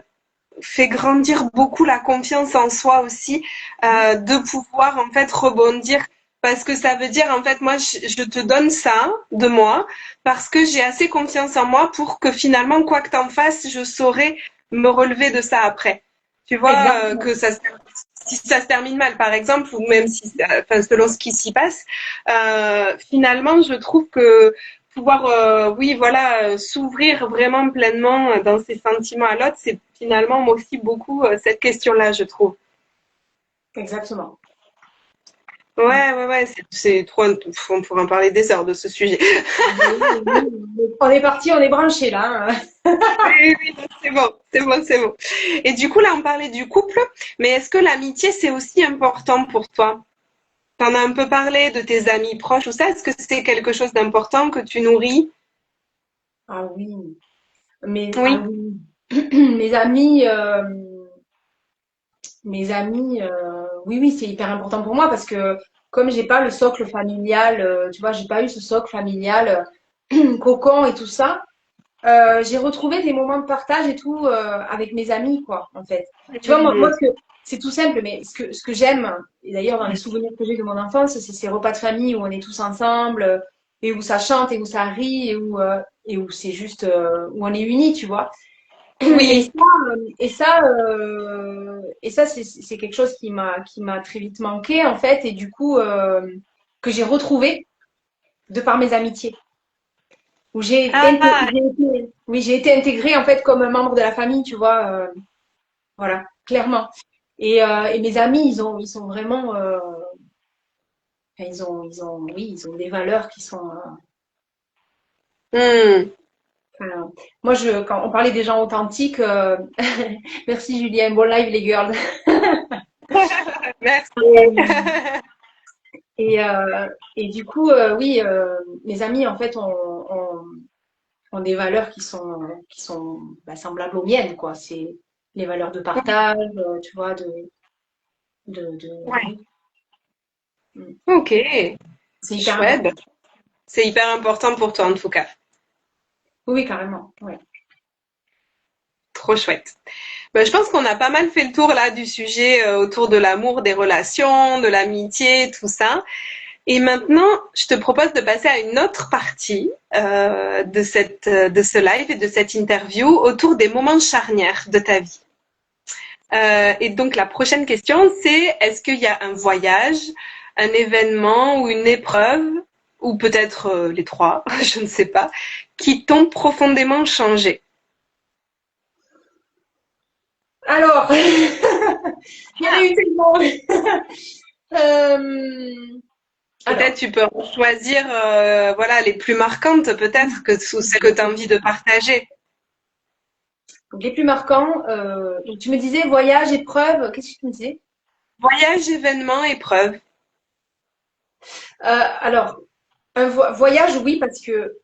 A: fait grandir beaucoup la confiance en soi aussi, de pouvoir en fait rebondir. Parce que ça veut dire, en fait, moi, je te donne ça de moi, parce que j'ai assez confiance en moi pour que finalement, quoi que t'en fasses, je saurai me relever de ça après. Tu vois,
B: exactement.
A: que si ça se termine mal, par exemple, ou même si, enfin, selon ce qui s'y passe, finalement, je trouve que pouvoir, oui, voilà, s'ouvrir vraiment pleinement dans ses sentiments à l'autre, c'est finalement aussi beaucoup cette question-là, je trouve.
B: Exactement.
A: Ouais, c'est trop, on pourrait en parler des heures de ce sujet.
B: On est parti, on est branché là, hein.
A: Oui, c'est bon, c'est bon, c'est bon. Et du coup, là, on parlait du couple, mais est-ce que l'amitié, c'est aussi important pour toi? T'en as un peu parlé de tes amis proches ou ça. Est-ce que c'est quelque chose d'important que tu nourris?
B: Ah oui, ah
A: Oui.
B: oui. Mes amis, oui, oui, c'est hyper important pour moi parce que comme j'ai pas le socle familial, tu vois, j'ai pas eu ce socle familial cocon et tout ça. J'ai retrouvé des moments de partage et tout avec mes amis, quoi, en fait. Tu vois, moi
A: Mhm.
B: c'est tout simple, mais ce que j'aime, et d'ailleurs dans les souvenirs que j'ai de mon enfance, c'est ces repas de famille où on est tous ensemble et où ça chante et où ça rit et où c'est juste où on est unis, tu vois. Et
A: Oui.
B: ça, et ça, c'est quelque chose qui m'a très vite manqué en fait, et du coup que j'ai retrouvé de par mes amitiés où
A: Ah,
B: oui, j'ai été intégrée en fait comme un membre de la famille, tu vois, voilà, clairement. Et mes amis, ils sont vraiment, enfin, oui, ils ont des valeurs qui sont.
A: hmm.
B: Enfin, moi, quand on parlait des gens authentiques, merci Julien, bon live les girls.
A: Merci.
B: Et, et du coup, oui, mes amis en fait ont des valeurs qui sont bah, semblables aux miennes, quoi. C'est les valeurs de partage, tu vois,
A: Ouais.
B: oui. Mm.
A: Ok.
B: C'est hyper
A: Chouette.
B: important.
A: C'est hyper important pour toi en tout cas.
B: Oui, oui, carrément. Ouais.
A: Trop chouette. Ben, je pense qu'on a pas mal fait le tour là du sujet autour de l'amour, des relations, de l'amitié, tout ça. Et maintenant, je te propose de passer à une autre partie de ce live et de cette interview autour des moments charnières de ta vie. Et donc la prochaine question, c'est est-ce qu'il y a un voyage, un événement ou une épreuve, ou peut-être les trois, je ne sais pas, qui t'ont profondément changé?
B: Alors, il y en a eu tellement. Euh,
A: Peut-être
B: alors,
A: tu peux en choisir voilà, les plus marquantes peut-être que ou celles que tu as envie de partager.
B: donc les plus marquants. Donc tu me disais voyage, épreuve. Qu'est-ce que tu me disais?
A: Voyage, événement, épreuve.
B: Alors, voyage, oui, parce que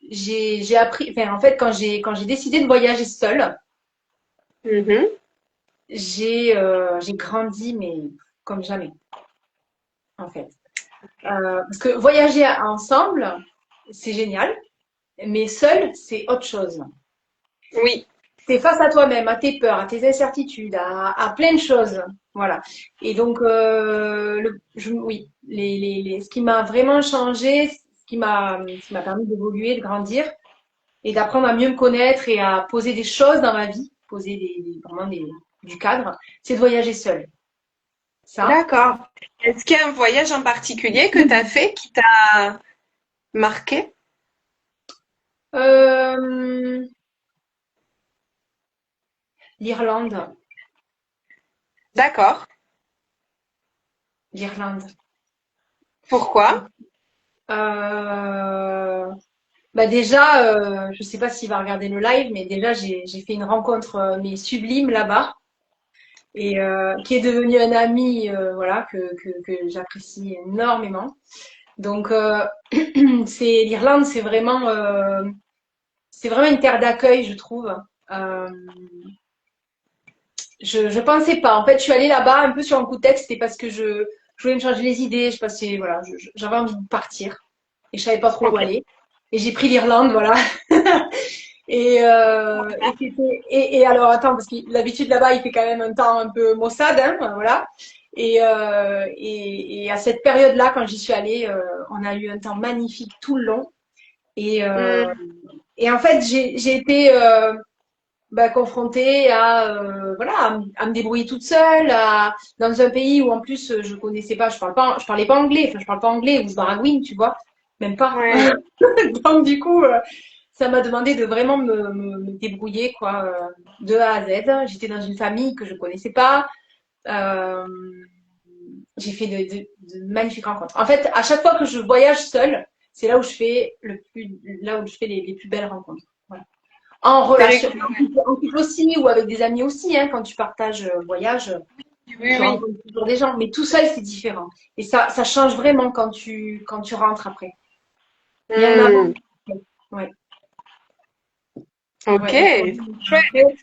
B: j'ai appris. Enfin, en fait, quand j'ai décidé de voyager seule,
A: Mhm.
B: j'ai grandi, mais comme jamais, en fait. Parce que voyager ensemble, c'est génial, mais seul, c'est autre chose.
A: Oui,
B: T'es face à toi-même, à tes peurs, à tes incertitudes, à plein de choses. Voilà. Et donc, oui, ce qui m'a vraiment changé, ce qui m'a permis d'évoluer, de grandir et d'apprendre à mieux me connaître et à poser des choses dans ma vie, poser vraiment du cadre, c'est de voyager seule. Ça.
A: d'accord. Est-ce qu'il y a un voyage en particulier que tu as fait qui t'a marqué?
B: Euh, l'Irlande.
A: D'accord.
B: L'Irlande.
A: Pourquoi?
B: Euh, Bah déjà, je sais pas s'il va regarder le live, mais déjà j'ai fait une rencontre mais sublime là-bas et qui est devenu un ami, voilà que j'apprécie énormément. Donc c'est l'Irlande, c'est vraiment une terre d'accueil, je trouve. Euh, je pensais pas. En fait, je suis allée là-bas un peu sur un coup de tête. C'était parce que je voulais me changer les idées. Je passais, voilà, j'avais envie de partir et je savais pas trop où
A: Ok.
B: aller. Et j'ai pris l'Irlande, voilà. Et alors, attends, parce que l'habitude là-bas, il fait quand même un temps un peu maussade, hein, voilà. Et à cette période-là, quand j'y suis allée, on a eu un temps magnifique tout le long. Et, euh,
A: Hmm.
B: et en fait, j'ai été bah, confrontée à, voilà, à me débrouiller toute seule, dans un pays où en plus je connaissais pas, je parlais pas anglais, enfin je parle pas anglais ou je baragouine, tu vois, même pas.
A: Ouais.
B: Donc du coup, ça m'a demandé de vraiment me débrouiller quoi, de A à Z. J'étais dans une famille que je connaissais pas. Euh, j'ai fait de magnifiques rencontres. En fait, à chaque fois que je voyage seule, c'est là où je fais là où je fais les plus belles rencontres. Voilà. En
A: C'est
B: relation,
A: vrai que-
B: en couple aussi ou avec des amis aussi, hein, quand tu partages voyage,
A: Oui,
B: tu
A: oui.
B: rencontres toujours des gens, mais tout seul, c'est différent. Et ça change vraiment quand tu rentres après. Il y a un avant.
A: Hmm.
B: Ouais,
A: Ok,
B: ouais, il y a un
A: chouette.
B: après.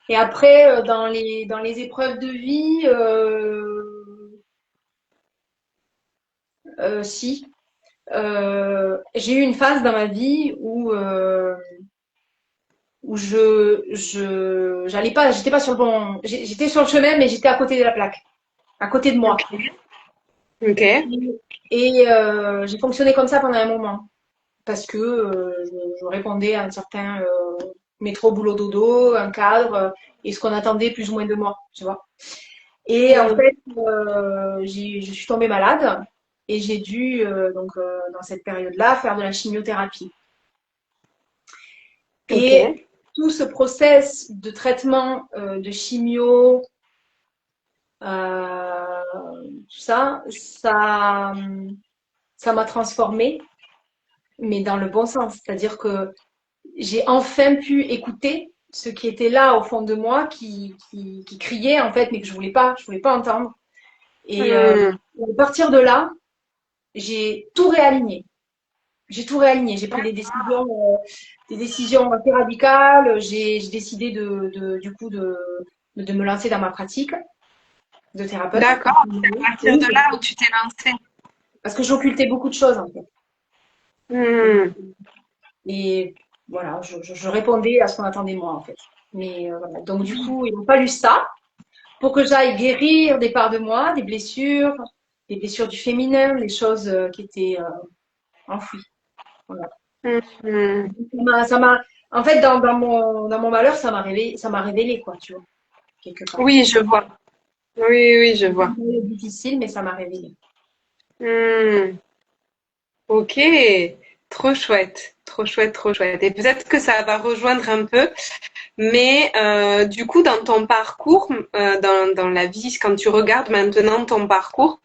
B: Et après, dans les épreuves de vie, si. J'ai eu une phase dans ma vie où j'allais pas, j'étais pas sur le bon, j'étais sur le chemin, mais j'étais à côté de la plaque, à côté de moi.
A: Ok. Ok.
B: Et j'ai fonctionné comme ça pendant un moment parce que je répondais à un certain métro boulot dodo, un cadre et ce qu'on attendait plus ou moins de moi, tu vois. Et en
A: Hmm.
B: fait, je suis tombée malade et j'ai dû dans cette période-là faire de la chimiothérapie.
A: Ok.
B: Et tout ce process de traitement de chimio, tout ça, ça m'a transformée, mais dans le bon sens. C'est-à-dire que j'ai enfin pu écouter ce qui était là au fond de moi, qui criait en fait, mais que je voulais pas entendre. Et
A: Hmm.
B: à partir de là, j'ai tout réaligné. J'ai tout réaligné. J'ai pris des décisions assez radicales. J'ai décidé du coup, de me lancer dans ma pratique de thérapeute.
A: D'accord. C'est à partir de
B: Oui,
A: là où tu t'es lancée.
B: parce que j'occultais beaucoup de choses, en fait. Et,
A: Hmm.
B: et voilà, je répondais à ce qu'on attendait de moi, en fait. Mais voilà. Donc, du coup, il a fallu ça pour que j'aille guérir des parts de moi, des blessures du féminin, des choses qui étaient enfouies. Voilà.
A: Hmm.
B: En fait, dans mon malheur, ça m'a révélé, quoi, tu vois, quelque part.
A: Oui, je vois. Oui, oui, je vois.
B: C'est difficile, mais ça m'a révélé.
A: Hmm. Ok, trop chouette, trop chouette, trop chouette. Et peut-être que ça va rejoindre un peu, mais du coup, dans ton parcours, dans la vie, quand tu regardes maintenant ton parcours,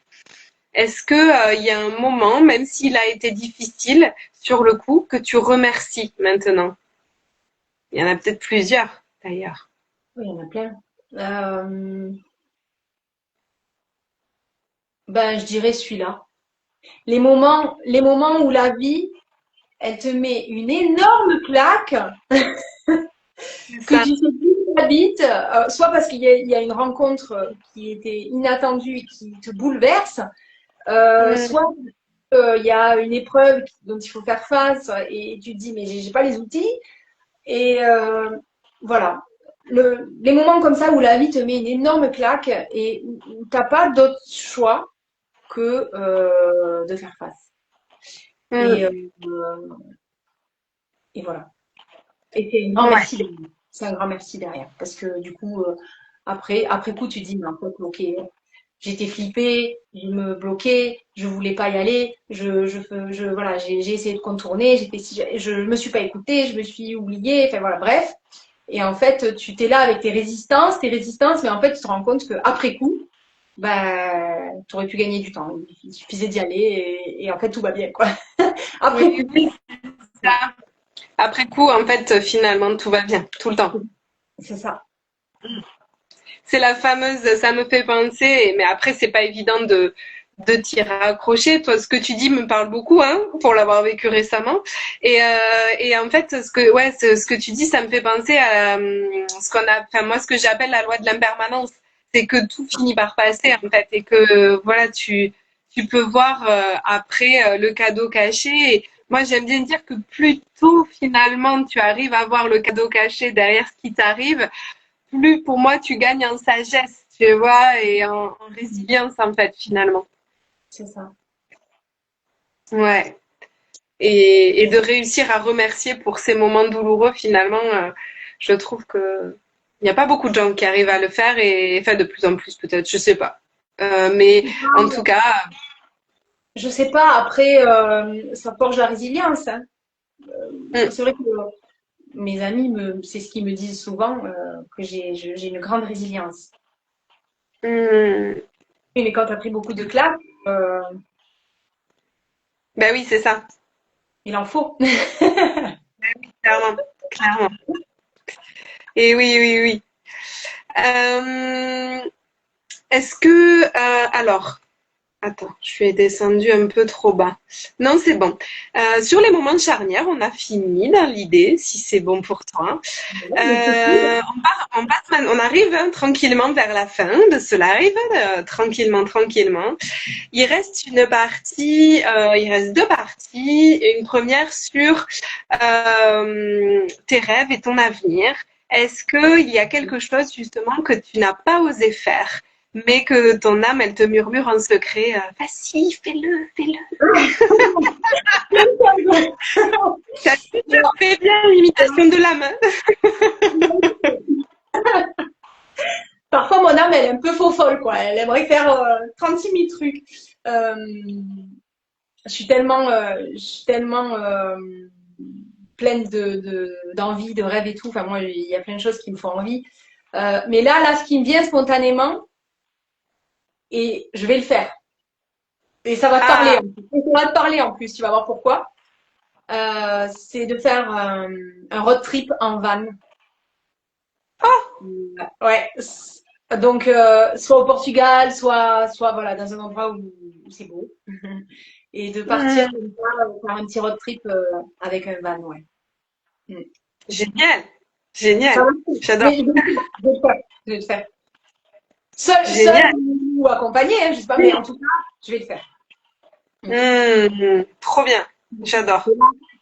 A: est-ce que il y a un moment, même s'il a été difficile sur le coup, que tu remercies maintenant? Il y en a peut-être plusieurs, d'ailleurs.
B: Oui, il y en a plein. Euh, ben, je dirais celui-là. Les moments où la vie, elle te met une énorme claque
A: C'est
B: que
A: ça.
B: tu sais plus où t'habites, soit parce il y a une rencontre qui était inattendue et qui te bouleverse,
A: Hmm.
B: soit il y a une épreuve dont il faut faire face et tu te dis mais j'ai pas les outils. Et voilà. Les moments comme ça où la vie te met une énorme claque et où t'as pas d'autre choix que de faire face. Et,
A: Hmm.
B: et voilà. Et c'est un grand
A: Ouais.
B: merci derrière. C'est un grand merci derrière. Parce que du coup, après coup, tu dis, mais en fait, ok, j'étais flippée, je me bloquais, je voulais pas y aller, voilà, j'ai essayé de contourner, je me suis pas écoutée, je me suis oubliée, enfin voilà, bref. Et en fait, tu t'es là avec tes résistances, mais en fait, tu te rends compte qu'après coup, bah, tu aurais pu gagner du temps. Il suffisait d'y aller et en fait, tout va bien, quoi.
A: Oui,
B: Après coup,
A: oui, c'est ça. Après coup, en fait, finalement, tout va bien, tout le temps.
B: c'est ça.
A: C'est la fameuse, ça me fait penser, mais après, c'est pas évident de t'y raccrocher. Toi, ce que tu dis me parle beaucoup, hein, pour l'avoir vécu récemment. Et en fait, ce que tu dis, ça me fait penser à ce qu'on a, enfin, moi, ce que j'appelle la loi de l'impermanence. C'est que tout finit par passer, en fait, et que, voilà, tu peux voir après le cadeau caché. Et moi, j'aime bien dire que plus tôt, finalement, tu arrives à voir le cadeau caché derrière ce qui t'arrive, plus pour moi tu gagnes en sagesse, tu vois, et en résilience en fait finalement.
B: C'est ça.
A: Ouais. Et de réussir à remercier pour ces moments douloureux finalement, je trouve que il n'y a pas beaucoup de gens qui arrivent à le faire et enfin de plus en plus peut-être, je sais pas. Mais en tout cas,
B: Je sais pas, après, ça forge la résilience, hein.
A: mm,
B: C'est vrai que mes amis c'est ce qu'ils me disent souvent, que j'ai une grande résilience.
A: mm,
B: Oui, mais quand tu as pris beaucoup de classes, euh,
A: Ben oui, c'est ça.
B: il en faut.
A: Clairement. Clairement. Et oui, oui, oui. Euh, est-ce que, alors, attends, je suis descendue un peu trop bas. Non, c'est bon. Sur les moments charnières, on a fini dans l'idée, si c'est bon pour toi.
B: Ouais, mais c'est cool.
A: On arrive tranquillement vers la fin de ce live, tranquillement, tranquillement. Il reste deux parties. Une première sur tes rêves et ton avenir. Est-ce qu'il y a quelque chose justement que tu n'as pas osé faire, mais que ton âme, elle te murmure en secret, vas-y, fais-le, fais-le. Ça fait bien l'imitation de la main.
B: Parfois, mon âme, elle est un peu faux folle, quoi. Elle aimerait faire 36 000 trucs. Euh, je suis tellement pleine d'envie, de rêve et tout. Enfin, moi, il y a plein de choses qui me font envie. Mais là, ce qui me vient spontanément, et je vais le faire. Et ça va te parler.
A: Ah,
B: En plus. Et ça va te parler en plus. Tu vas voir pourquoi. C'est de faire un road trip en van. Ouais. Donc, soit au Portugal, soit voilà, dans un endroit où c'est beau. Et de partir
A: hmm,
B: comme ça, faire un petit road trip avec un van, ouais. Mm.
A: génial,
B: Ça va.
A: génial. J'adore.
B: Mais je vais le faire. Je vais le faire. Seul
A: Génial.
B: ou accompagné, hein, je sais pas, mais en tout cas, je vais le faire. Mm.
A: Trop bien. J'adore.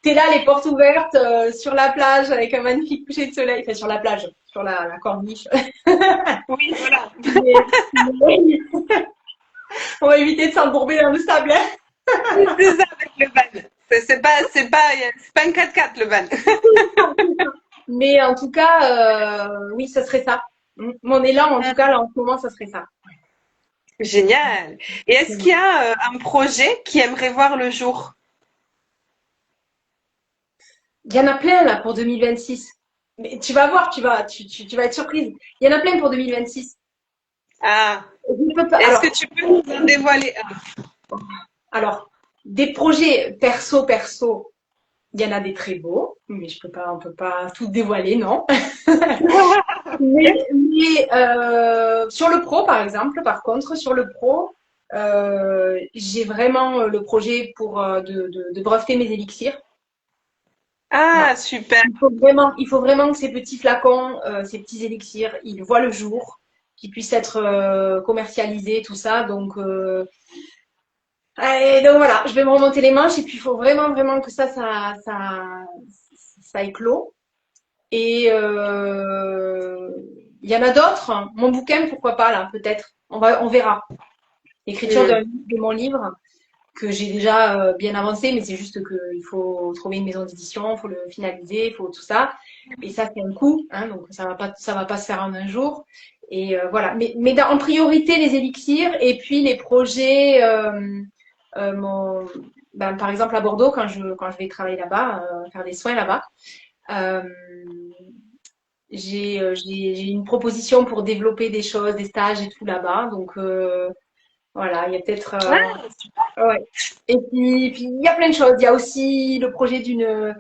B: T'es là, les portes ouvertes, sur la plage, avec un magnifique coucher de soleil. Enfin, sur la plage, sur la corniche.
A: Oui, voilà.
B: Mais on va éviter de s'embourber dans le sable, hein.
A: C'est ça avec le van. C'est pas un 4x4 le van.
B: Mais en tout cas, oui, ça serait ça. Mon élan, en tout cas, là, en ce moment, ça serait ça.
A: Génial. Et est-ce qu'il y a un projet qui aimerait voir le jour?
B: Il y en a plein, là, pour 2026. Mais tu vas voir, tu vas être surprise. Il y en a plein pour 2026.
A: Ah,
B: Je peux pas-
A: est-ce que tu peux nous en dévoiler un?
B: Alors, des projets perso, il y en a des très beaux, mais on peut pas tout dévoiler, non. Mais sur le pro, par exemple, par contre, sur le pro, j'ai vraiment le projet pour de breveter mes élixirs. Voilà.
A: Ah, super.
B: Il faut vraiment que ces petits flacons, ces petits élixirs, ils voient le jour, qu'ils puissent être commercialisés, tout ça. Et donc voilà, je vais me remonter les manches et puis il faut vraiment, vraiment que ça éclot. Et il y en a d'autres. Mon bouquin, pourquoi pas là, peut-être. On verra. L'écriture
A: Hmm.
B: de mon livre que j'ai déjà bien avancé, mais c'est juste qu'il faut trouver une maison d'édition, il faut le finaliser, il faut tout ça. Et ça, c'est un coût, hein, donc ça va pas se faire en un jour. Et voilà. En priorité, les élixirs et puis les projets. Mon, par exemple, à Bordeaux, quand je vais travailler là-bas, faire des soins là-bas. Euh, j'ai une proposition pour développer des choses, des stages et tout là-bas. Donc voilà, il y a peut-être.
A: Ah,
B: Ouais. Et puis il y a plein de choses. Il y a aussi le projet d'une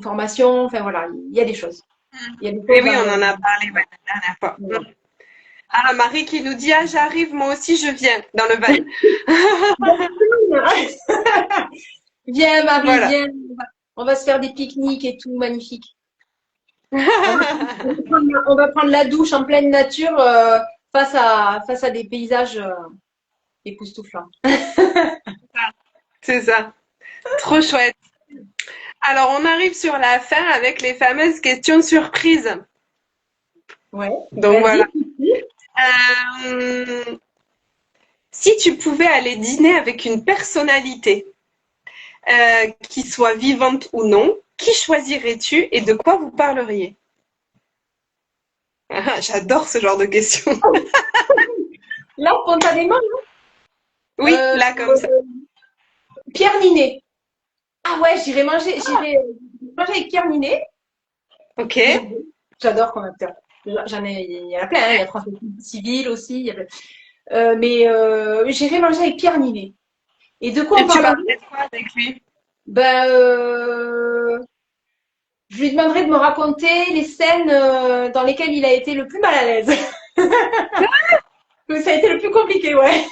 B: formation. Enfin voilà, il y a des choses. Il y a des
A: et
B: choses
A: oui,
B: dans
A: on
B: le.
A: en a parlé ouais, la dernière fois.
B: Voilà.
A: Ah, Marie qui nous dit, ah, j'arrive, moi aussi, je viens dans le van.
B: Viens Marie,
A: Voilà.
B: viens. On va se faire des pique-niques et tout, magnifique. On va prendre la douche en pleine nature face à des paysages époustouflants.
A: C'est ça. Trop chouette. Alors, on arrive sur la fin avec les fameuses questions surprises.
B: Ouais,
A: Donc
B: vas-y.
A: voilà. Euh, si tu pouvais aller dîner avec une personnalité, qui soit vivante ou non, qui choisirais-tu et de quoi vous parleriez? Ah, j'adore ce genre de questions.
B: Là, spontanément,
A: Oui, là comme ça.
B: Pierre Ninet. Ah ouais, j'irai manger avec Pierre Ninet.
A: Ok.
B: J'adore comme acteur. Il y en a plein, hein. Il y a François Civil aussi. Mais j'irai manger avec Pierre Ninet. Et de quoi
A: Et
B: on
A: tu
B: parlerait?
A: parlerais de quoi avec lui?
B: Ben, je lui demanderai de me raconter les scènes dans lesquelles il a été le plus mal à l'aise. Ça a été le plus compliqué, ouais.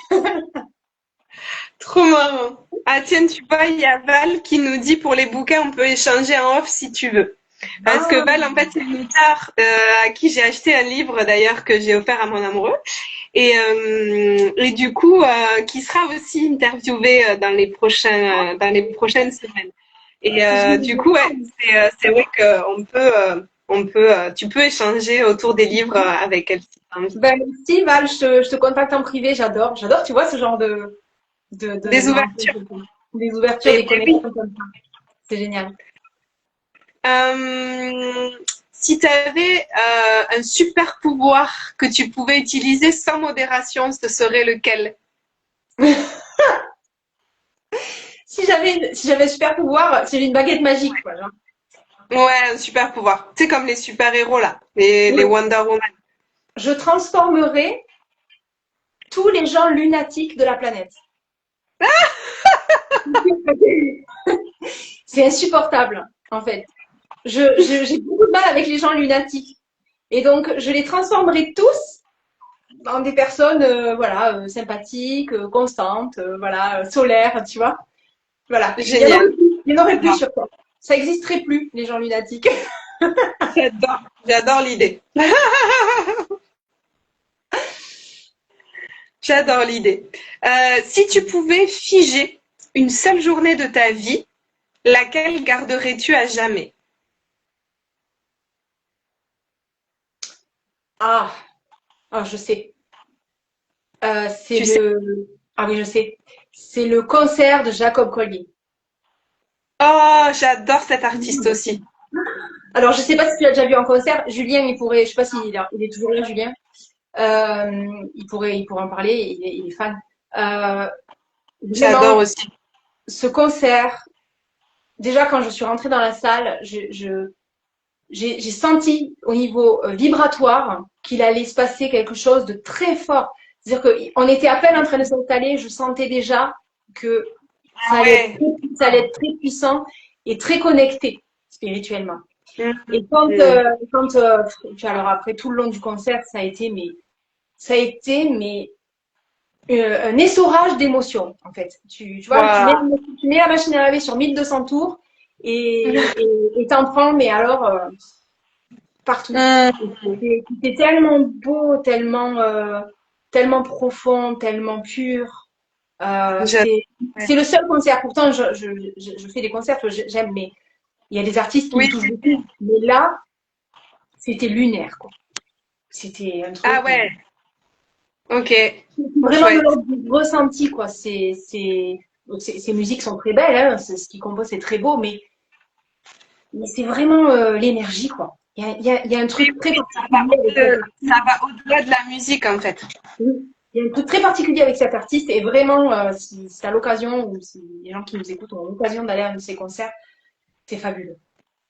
A: Trop marrant. Ah tiens, tu vois, il y a Val qui nous dit pour les bouquins, on peut échanger en off si tu veux. Parce que
B: Ah,
A: Val, en fait, c'est une auteure à qui j'ai acheté un livre d'ailleurs que j'ai offert à mon amoureux. Et du coup, qui sera aussi interviewé dans les prochaines semaines. Et du coup, ouais, c'est vrai qu'on peut, tu peux échanger autour des livres avec elle si t'as envie.
B: ben, si, Val, je te contacte en privé, j'adore. J'adore, tu vois, ce genre
A: Des
B: de
A: ouvertures.
B: rencontres, des ouvertures,
A: Et
B: des
A: oui.
B: connexions comme ça. C'est génial.
A: Euh, Si tu avais un super pouvoir que tu pouvais utiliser sans modération, ce serait lequel?
B: Si j'avais un super pouvoir, si j'ai une baguette magique, quoi. Genre.
A: Ouais, un super pouvoir. C'est comme les super-héros là, les
B: Oui.
A: Wonder Woman.
B: Je transformerais tous les gens lunatiques de la planète. C'est insupportable, en fait. J'ai beaucoup de mal avec les gens lunatiques. Et donc, je les transformerai tous en des personnes, voilà, sympathiques, constantes, voilà, solaires, tu vois. Voilà.
A: Génial.
B: Il n'y en aurait plus sur Terre. Ça n'existerait plus, les gens lunatiques.
A: J'adore. J'adore l'idée. J'adore l'idée. Si tu pouvais figer une seule journée de ta vie, laquelle garderais-tu à jamais?
B: Ah, ah, je sais. C'est
A: Tu sais.
B: le. Ah oui, je sais. C'est le concert de Jacob Collier.
A: Oh, j'adore cet artiste aussi.
B: Alors, je sais pas si tu l'as déjà vu en concert. Julien, il pourrait. Je sais pas s'il est là. Il est toujours là, Julien. Il pourrait en parler. Il est fan. Euh,
A: J'adore
B: Vraiment,
A: aussi.
B: ce concert. Déjà, quand je suis rentrée dans la salle, j'ai senti au niveau vibratoire qu'il allait se passer quelque chose de très fort. C'est-à-dire qu'on était à peine en train de s'installer, je sentais déjà que
A: Ah ouais.
B: ça allait être très puissant et très connecté spirituellement. Et
A: Mhm.
B: alors après tout le long du concert, ça a été mais un essorage d'émotions en fait. Tu vois,
A: Waouh.
B: tu mets la machine à laver sur 1200 tours et t'en prends, mais alors partout.
A: Mhm.
B: C'était tellement beau, tellement profond, tellement pur.
A: J'adore.
B: C'est le seul concert. Pourtant, je fais des concerts que j'aime, mais il y a des artistes qui me
A: Oui.
B: touchent beaucoup. Mais là, c'était lunaire, quoi. C'était un
A: Ah
B: truc.
A: ouais. Ok. Trop
B: Vraiment de
A: chouette.
B: l'ordre du ressenti, quoi. Ces musiques sont très belles, hein. Ce qu'il compose, c'est très beau, mais c'est vraiment l'énergie, quoi. Il y a un
A: Oui,
B: truc très
A: oui,
B: particulier avec cet
A: ça
B: artiste.
A: va au-delà de la musique en fait.
B: Oui. Il y a un truc très particulier avec cet artiste et vraiment, si tu as l'occasion ou si les gens qui nous écoutent ont l'occasion d'aller à un de ses concerts, c'est fabuleux.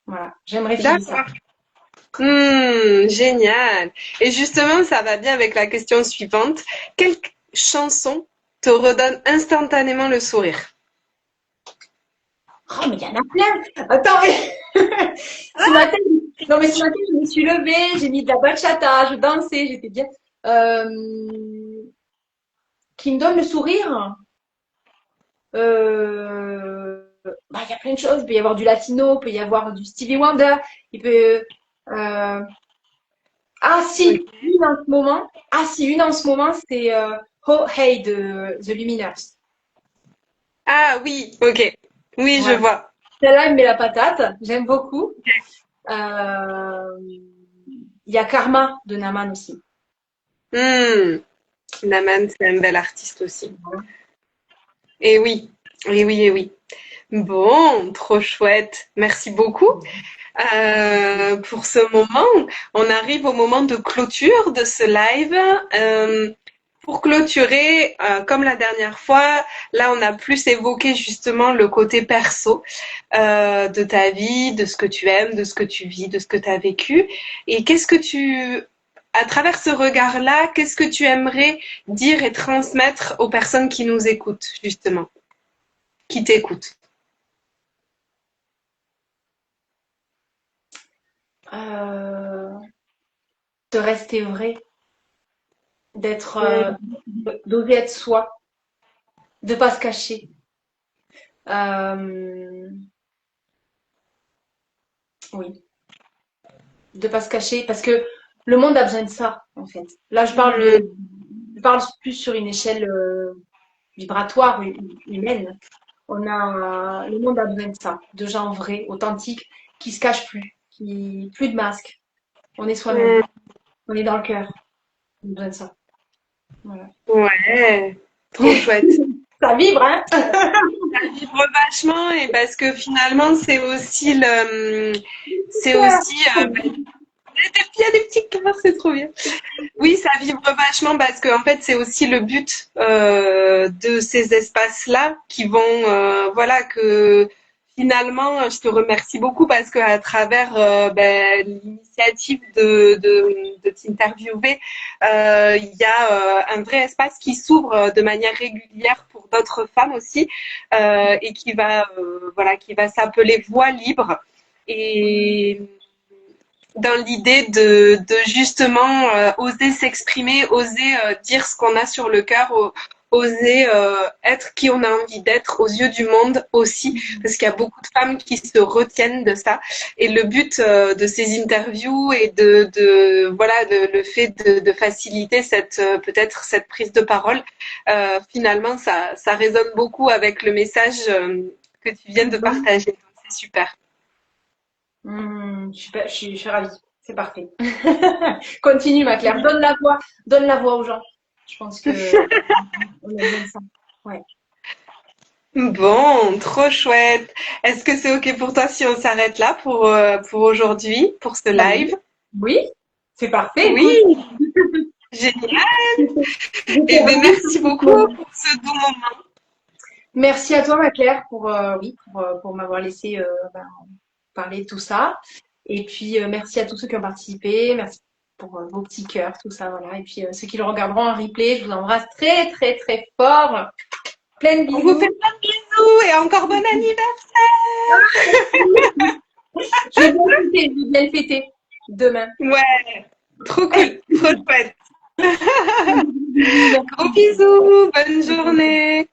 B: Voilà, j'aimerais figer ça.
A: D'accord. Génial. Et justement, ça va bien avec la question suivante. Quelle chanson te redonne instantanément le sourire?
B: Oh, mais il y en a plein! Attends, mais ce matin, non, mais ce matin, je me suis levée, j'ai mis de la bachata, je dansais, j'étais bien. Euh, qui me donne le sourire? Bah, il y a plein de choses. Il peut y avoir du latino, il peut y avoir du Stevie Wonder, il peut. Euh, ah si,
A: Ok.
B: une en ce moment. Ah si, une en ce moment, c'est Oh Hey de The Lumineers.
A: Ah oui, ok. Oui, je
B: Voilà.
A: vois.
B: Celle-là, elle me met la patate. J'aime beaucoup. Euh, Il y a Karma de Naman aussi.
A: Hmm. Naman, c'est un bel artiste aussi. Et oui, et oui, et oui. Bon, trop chouette. Merci beaucoup pour ce moment. On arrive au moment de clôture de ce live. Pour clôturer, comme la dernière fois, là, on a plus évoqué justement le côté perso de ta vie, de ce que tu aimes, de ce que tu vis, de ce que tu as vécu. Et qu'est-ce que tu à travers ce regard-là, qu'est-ce que tu aimerais dire et transmettre aux personnes qui nous écoutent, justement, qui t'écoutent?
B: Euh, de rester vrai, d'être, d'oser être soi, de pas se cacher. Euh, oui, de pas se cacher parce que le monde a besoin de ça, en fait. Là, je parle plus sur une échelle vibratoire, humaine. Le monde a besoin de ça, de gens vrais, authentiques, qui se cachent plus, plus de masques. On est soi-même, on est dans le cœur. On a besoin de ça. Voilà.
A: Ouais, trop chouette.
B: Ça vibre, hein?
A: Ça vibre vachement et parce que finalement c'est aussi il y a des petits cœurs, c'est trop bien. Oui, ça vibre vachement parce que en fait c'est aussi le but de ces espaces-là qui vont voilà que finalement je te remercie beaucoup parce que à travers l'initiative de t'interviewer, il y a un vrai espace qui s'ouvre de manière régulière pour d'autres femmes aussi et qui va s'appeler Voix libre et dans l'idée de justement oser s'exprimer, oser dire ce qu'on a sur le cœur, oser être qui on a envie d'être aux yeux du monde aussi, parce qu'il y a beaucoup de femmes qui se retiennent de ça. Et le but de ces interviews et le fait de faciliter peut-être cette prise de parole, finalement ça résonne beaucoup avec le message que tu viens de partager. C'est super.
B: Je suis ravie. C'est parfait. Continue, ma Claire. Donne la voix aux gens. Je pense que on a besoin de ça. Ouais.
A: Bon, trop chouette. Est-ce que c'est OK pour toi si on s'arrête là pour aujourd'hui, pour ce
B: Bah oui.
A: live?
B: Oui, c'est parfait. Écoute,
A: Oui, génial. Eh
B: j'étais
A: bien,
B: ravie.
A: merci beaucoup pour ce bon moment.
B: Merci à toi, ma Claire, pour m'avoir laissé parler de tout ça. Et puis, merci à tous ceux qui ont participé. Merci pour vos petits cœurs, tout ça, voilà. Et puis, ceux qui le regarderont en replay, je vous embrasse très, très, très fort. Plein de
A: On vous fait
B: bisous.
A: plein de bisous et encore bon anniversaire.
B: Je vais bien le fêter demain.
A: Ouais, trop cool, trop chouette.
B: Merci.
A: Gros bisous, bonne journée.